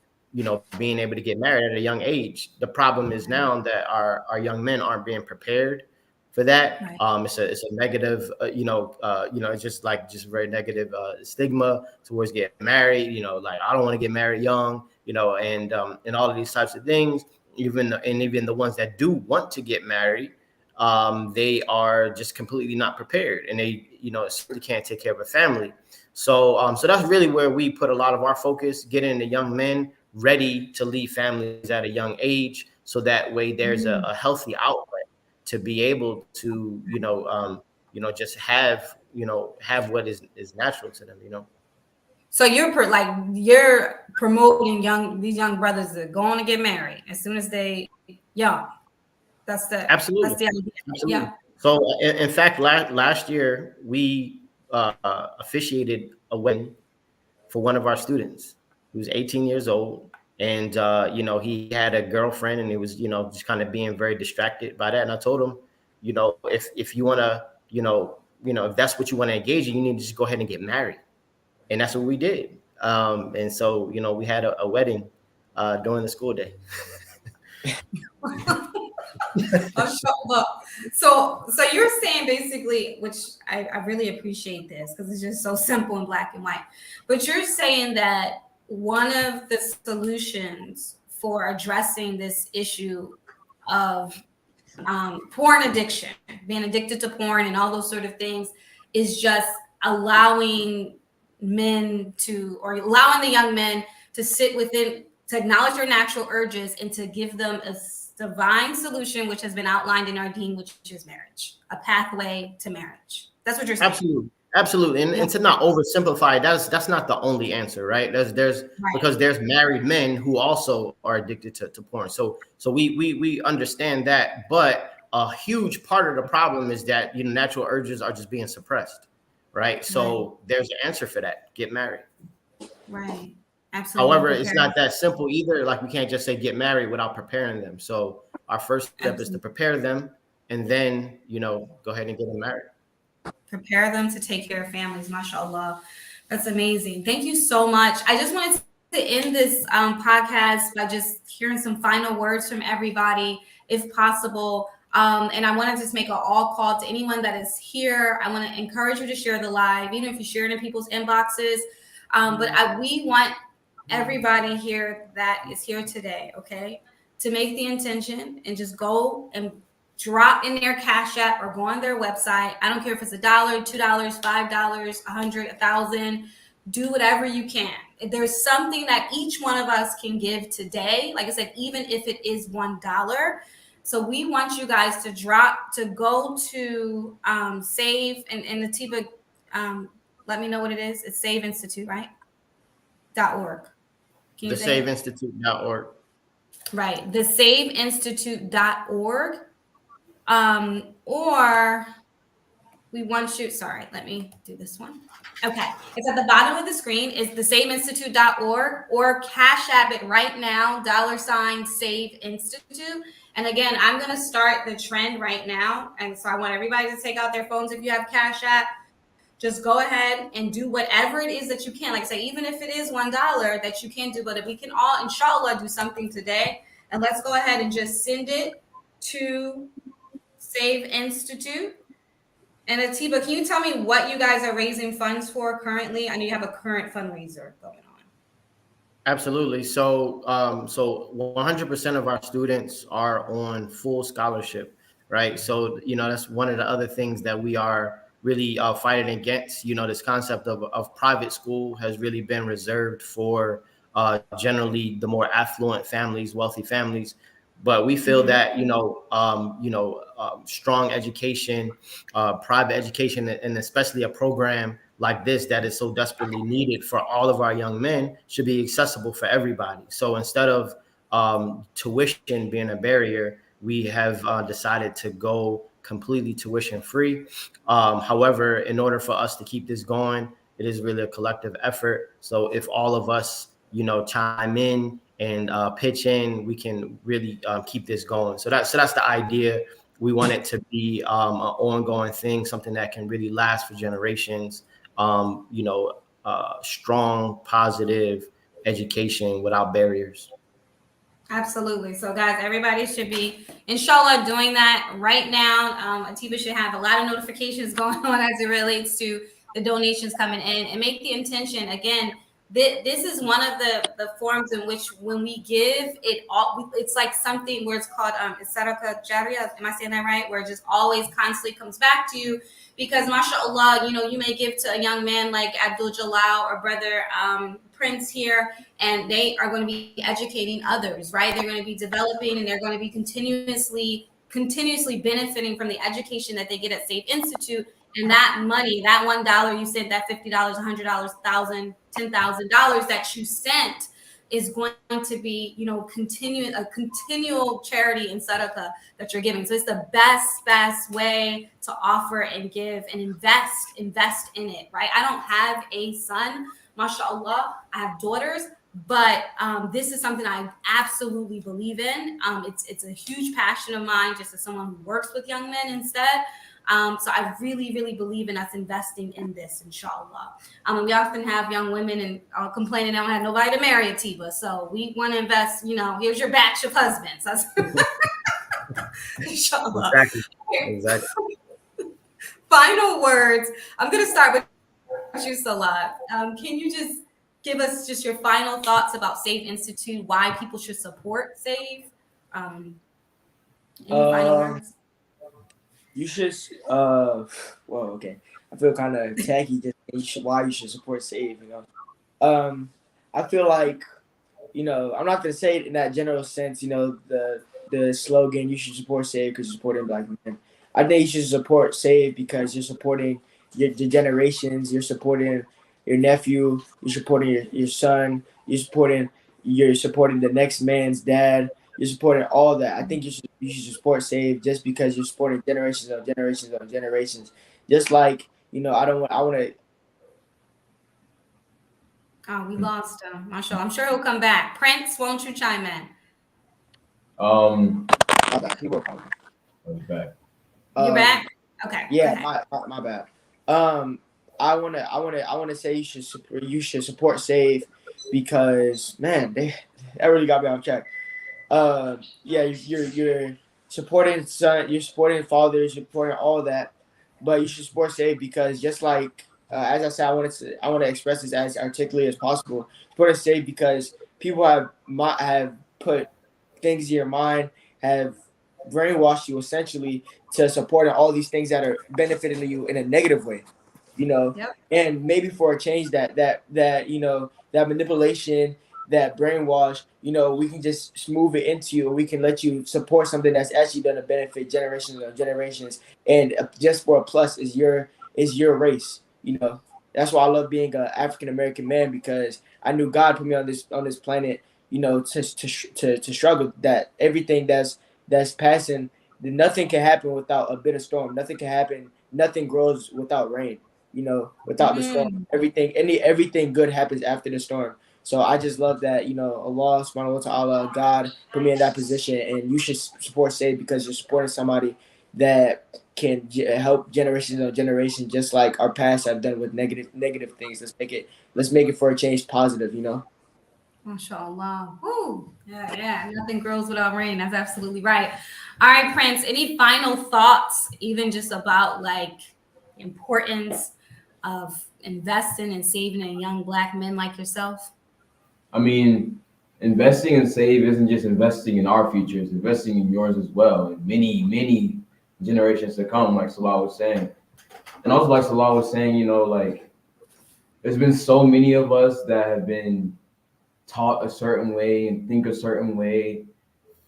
being able to get married at a young age. The problem is now that our young men aren't being prepared for that. Right. It's a negative, it's just very negative stigma towards getting married. Like, I don't want to get married young, and all of these types of things. Even the ones that do want to get married, they are just completely not prepared, and they certainly can't take care of a family. So that's really where we put a lot of our focus, getting the young men ready to leave families at a young age, so that way there's a healthy outlet to be able to, just have what is natural to them, So you're promoting these young brothers that are going to get married as soon as they young. Absolutely. That's the idea. Absolutely. Yeah. So in fact, last year we officiated a wedding for one of our students who was 18 years old. And, he had a girlfriend, and he was, just kind of being very distracted by that. And I told him, if you want to, if that's what you want to engage in, you need to just go ahead and get married. And that's what we did. And so, we had a wedding during the school day. So you're saying basically, which I really appreciate this because it's just so simple and black and white, but you're saying that one of the solutions for addressing this issue of porn addiction, being addicted to porn and all those sort of things, is just allowing men to, or allowing the young men to sit within, to acknowledge their natural urges and to give them a divine solution, which has been outlined in our Deen, which is marriage, a pathway to marriage. That's what you're saying. Absolutely. And to not oversimplify, that's not the only answer, right? There's Right. Because there's married men who also are addicted to porn. So we understand that, but a huge part of the problem is that, you know, natural urges are just being suppressed, right? So there's an answer for that: get married. Right. Absolutely. However, it's not that simple either. Like, we can't just say get married without preparing them. So our first step is to prepare them, and then, you know, go ahead and get them married. Prepare them to take care of families. MashaAllah. That's amazing. Thank you so much. I just wanted to end this podcast by just hearing some final words from everybody, if possible. And I want to just make an all call to anyone that is here. I want to encourage you to share the live, even if you share it in people's inboxes. We want everybody here that is here today, okay, to make the intention and just go and drop in their Cash App or go on their website. I don't care if it's $1, $2, $5, $100, $1,000. Do whatever you can. If there's something that each one of us can give today, like I said, even if it is $1. So we want you guys to go to Save, and Atiba, let me know what it is. It's Save Institute, right? .org. Can you say TheSaveInstitute.org. Right. TheSaveInstitute.org. Or we want you, sorry, let me do this one. Okay. It's at the bottom of the screen. It's TheSaveInstitute.org, or Cash App it right now, $Save Institute. And again, I'm going to start the trend right now. And so I want everybody to take out their phones. If you have Cash App, just go ahead and do whatever it is that you can. Like I say, even if it is $1 that you can do, but if we can all, inshallah, do something today, and let's go ahead and just send it to Save Institute. And Atiba, can you tell me what you guys are raising funds for currently? I know you have a current fundraiser going on. Absolutely. So 100% of our students are on full scholarship, right? So, you know, that's one of the other things that we are really fighting against. You know, this concept of private school has really been reserved for generally the more affluent families, wealthy families. But we feel that, strong education, private education, and especially a program like this that is so desperately needed for all of our young men should be accessible for everybody. So instead of tuition being a barrier, we have decided to go completely tuition free. However, in order for us to keep this going, it is really a collective effort. So if all of us, chime in and pitch in, we can really keep this going. So that's the idea. We want it to be an ongoing thing, something that can really last for generations. Strong, positive education without barriers. Absolutely. So guys, everybody should be, inshallah, doing that right now. Atiba should have a lot of notifications going on as it relates to the donations coming in, and make the intention. Again, this is one of the forms in which when we give it all, it's like something where it's called Sadaqah Jariyah. Am I saying that right? Where it just always constantly comes back to you, because mashallah, you may give to a young man like Abdul Jalal or brother Prince here, and they are going to be educating others, right? They're going to be developing, and they're going to be continuously benefiting from the education that they get at Save Institute. And that money, that $1 you said, that $50, $100, $1,000, $10,000 that you sent is going to be, a continual charity and sadaqah that you're giving. So it's the best way to offer and give and invest in it, right? I don't have a son, mashallah. I have daughters, but this is something I absolutely believe in. It's a huge passion of mine, just as someone who works with young men instead. So I really, really believe in us investing in this, inshallah. We often have young women and complaining they don't have nobody to marry Atiba. So we want to invest, here's your batch of husbands. Inshallah. Exactly. Final words. I'm going to start with you, Salah. Can you just give us just your final thoughts about Save Institute, why people should support Save? Any final words? You should. Well, okay. I feel kind of tacky. Just why you should support Save. You know. I feel like, you know, I'm not gonna say it in that general sense. You know, the slogan "You should support Save because you're supporting Black men." I think you should support Save because you're supporting your generations. You're supporting your nephew. You're supporting your son. You're supporting the next man's dad. You're supporting all that. I think you should support Save just because you're supporting generations of generations of generations. Just like, you know, I want to. Oh, we lost him. Marshall, I'm sure he'll come back. Prince, won't you chime in? My bad. He will come. I'm back. You back? Okay. Yeah, my bad. I wanna say you should support Save because, man, that really got me off track. Yeah, you're supporting son, you're supporting fathers, you're supporting all that, but you should support Save because just like as I said, I want to express this as articulately as possible. Support Save because people have put things in your mind, have brainwashed you essentially to supporting all these things that are benefiting you in a negative way, you know. Yep. And maybe for a change that you know, that manipulation, that brainwash, you know, we can just move it into you, and we can let you support something that's actually going to benefit generations of generations. And just for a plus is your race, you know. That's why I love being an African American man, because I knew God put me on this planet, you know, to struggle. That everything that's passing, nothing can happen without a bit of storm. Nothing can happen. Nothing grows without rain. You know, without the storm, everything good happens after the storm. So I just love that, you know, Allah subhanahu wa ta'ala, God put me in that position, and you should support Save because you're supporting somebody that can help generations of generations, just like our past have done with negative things. Let's make it for a change positive, you know. MashaAllah. Woo. Yeah. Nothing grows without rain. That's absolutely right. All right, Prince, any final thoughts, even just about like importance of investing and saving in young Black men like yourself? I mean, investing in Save isn't just investing in our future, it's investing in yours as well, and many generations to come, like Salah was saying. And also, like Salah was saying, you know, like, there's been so many of us that have been taught a certain way and think a certain way,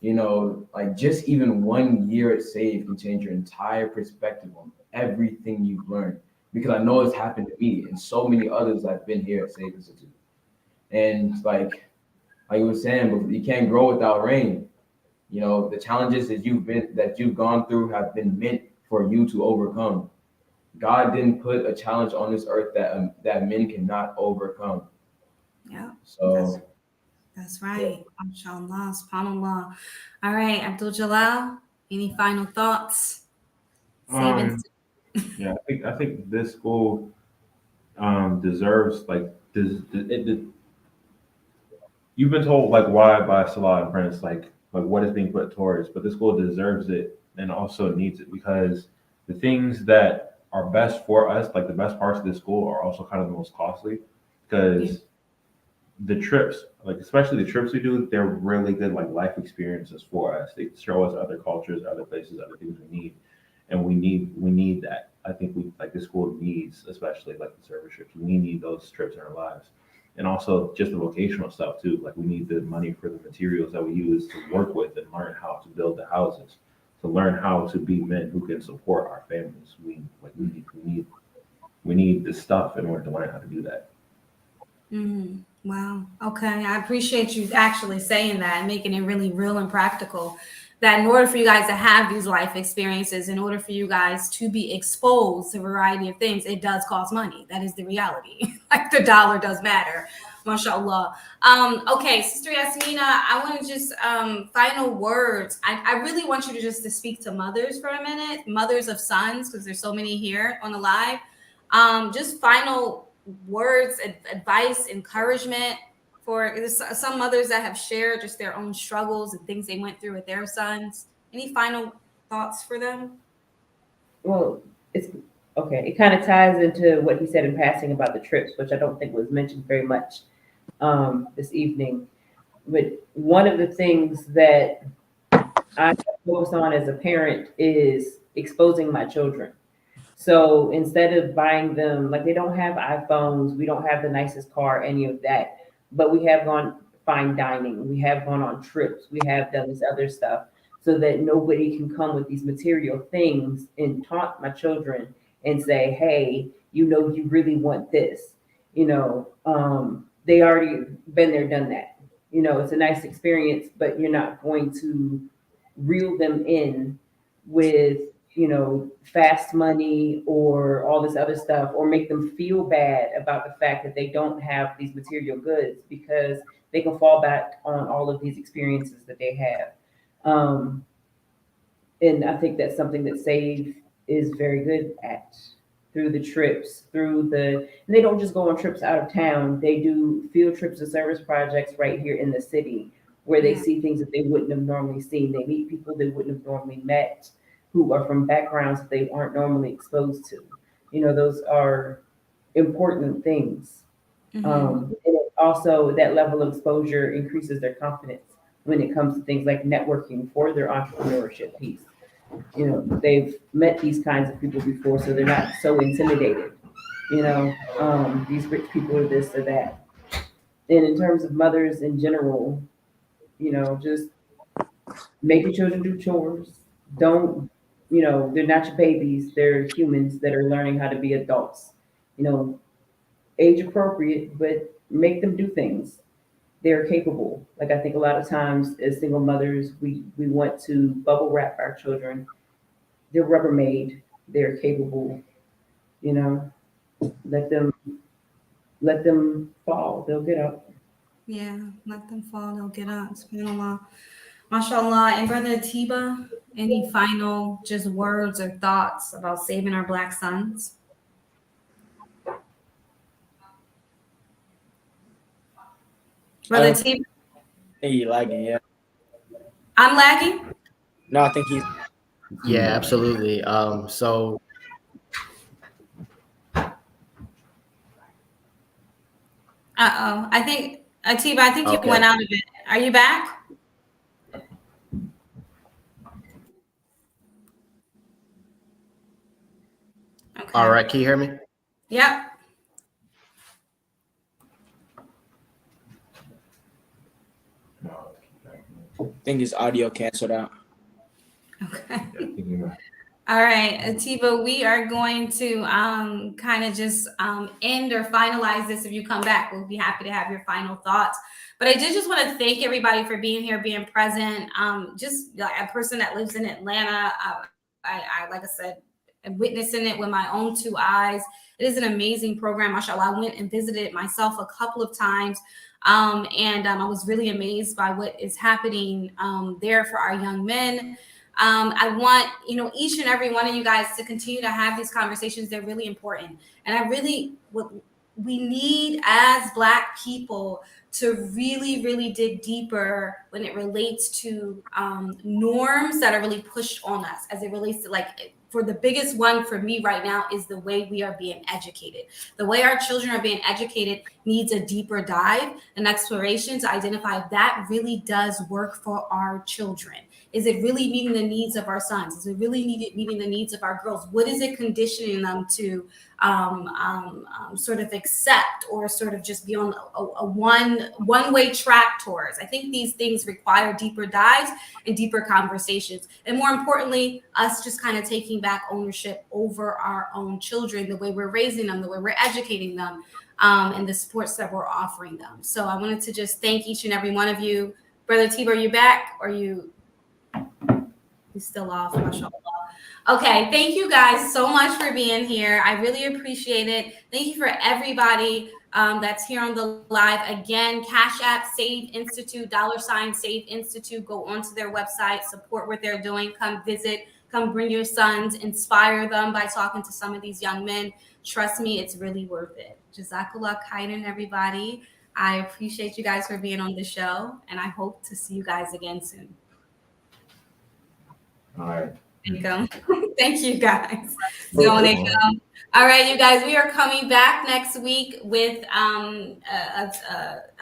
you know, like just even 1 year at Save can change your entire perspective on everything you've learned. Because I know it's happened to me and so many others that have been here at Save Institute. And like you were saying, but you can't grow without rain. You know, the challenges that you've gone through have been meant for you to overcome. God didn't put a challenge on this earth that men cannot overcome. Yeah. So that's right. MashaAllah, subhanAllah. All right, Abdul Jalal, any final thoughts? Yeah, I think this school deserves like this. You've been told like why by Salah and Prince, like what is being put towards, but this school deserves it and also needs it, because the things that are best for us, like the best parts of the school, are also kind of the most costly, because the trips, like especially the trips we do, they're really good like life experiences for us. They show us other cultures, other places, other things we need, and we need that. I think we like the school needs, especially like the service trips. We need those trips in our lives, and also just the vocational stuff too. Like we need the money for the materials that we use to work with and learn how to build the houses, to learn how to be men who can support our families. We need this stuff in order to learn how to do that. Wow. Okay. I appreciate you actually saying that and making it really real and practical. That in order for you guys to have these life experiences, in order for you guys to be exposed to a variety of things, it does cost money. That is the reality. Like the dollar does matter. MashaAllah. Okay, Sister Yasmina, I want to just final words. I really want you to just to speak to mothers for a minute, mothers of sons, because there's so many here on the live. Just final words, advice, encouragement for some mothers that have shared just their own struggles and things they went through with their sons. Any final thoughts for them? Well, it's okay. It kind of ties into what he said in passing about the trips, which I don't think was mentioned very much this evening. But one of the things that I focus on as a parent is exposing my children. So instead of buying them, like they don't have iPhones, we don't have the nicest car, any of that, but we have gone fine dining, we have gone on trips, we have done this other stuff so that nobody can come with these material things and taunt my children and say, hey, you know, you really want this. You know, they already been there, done that. You know, it's a nice experience, but you're not going to reel them in with, you know, fast money or all this other stuff, or make them feel bad about the fact that they don't have these material goods, because they can fall back on all of these experiences that they have. And I think that's something that Save is very good at, through the trips, and they don't just go on trips out of town. They do field trips and service projects right here in the city where they see things that they wouldn't have normally seen. They meet people they wouldn't have normally met who are from backgrounds that they aren't normally exposed to. You know, those are important things. And it also, that level of exposure increases their confidence when it comes to things like networking for their entrepreneurship piece. You know, they've met these kinds of people before, so they're not so intimidated. You know, these rich people are this or that. And in terms of mothers in general, you know, just make your children do chores. Don't, you know, they're not your babies. They're humans that are learning how to be adults. You know, age appropriate, but make them do things. They're capable. Like, I think a lot of times as single mothers, we want to bubble wrap our children. They're Rubbermaid. They're capable. You know, let them fall. They'll get up. Yeah, let them fall, they'll get up. SubhanAllah. MashaAllah. And Brother Atiba, any final just words or thoughts about saving our Black sons? Brother Atiba? I think you're lagging, yeah. I'm lagging? No, I think he's. Yeah, absolutely. So I think, Atiba, I think you Okay. went out of it. Are you back? Okay. all right, can you hear me? Yep. I think his audio canceled out. Okay. Thinking All right, Atiba, we are going to kind of just end or finalize this. If you come back, we'll be happy to have your final thoughts. But I did just want to thank everybody for being here, being present. Just like a person that lives in Atlanta, I like I said, I'm witnessing it with my own two eyes. It is an amazing program, mashallah. I went and visited it myself a couple of times. And I was really amazed by what is happening there for our young men. I want, you know, each and every one of you guys to continue to have these conversations. They're really important. And I really, what we need as Black people to really, really dig deeper when it relates to norms that are really pushed on us, as it relates to, like, for the biggest one for me right now is the way we are being educated. The way our children are being educated needs a deeper dive and exploration to identify if that really does work for our children. Is it really meeting the needs of our sons? Is it really meeting the needs of our girls? What is it conditioning them to sort of accept, or sort of just be on a one-way track towards? I think these things require deeper dives and deeper conversations. And more importantly, us just kind of taking back ownership over our own children, the way we're raising them, the way we're educating them, and the supports that we're offering them. So I wanted to just thank each and every one of you. Brother Tiba, are you back? Or you still off? Mashallah. Okay, thank you guys so much for being here. I really appreciate it. Thank you for everybody that's here on the live. Again, Cash App, Save Institute, $ Save Institute. Go onto their website, support what they're doing. Come visit, come bring your sons, inspire them by talking to some of these young men. Trust me, it's really worth it. Jazakallah khairan, everybody. I appreciate you guys for being on the show, and I hope to see you guys again soon. All right. Thank you guys. All right, you guys, we are coming back next week with a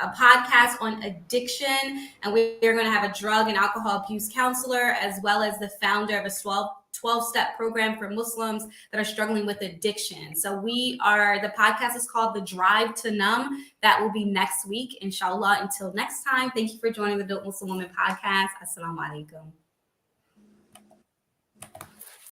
podcast on addiction, and we're going to have a drug and alcohol abuse counselor, as well as the founder of a 12-step program for Muslims that are struggling with addiction. So the podcast is called The Drive to Numb. That will be next week, inshallah. Until next time, thank you for joining the Dope Muslim Woman podcast. Assalamu alaikum.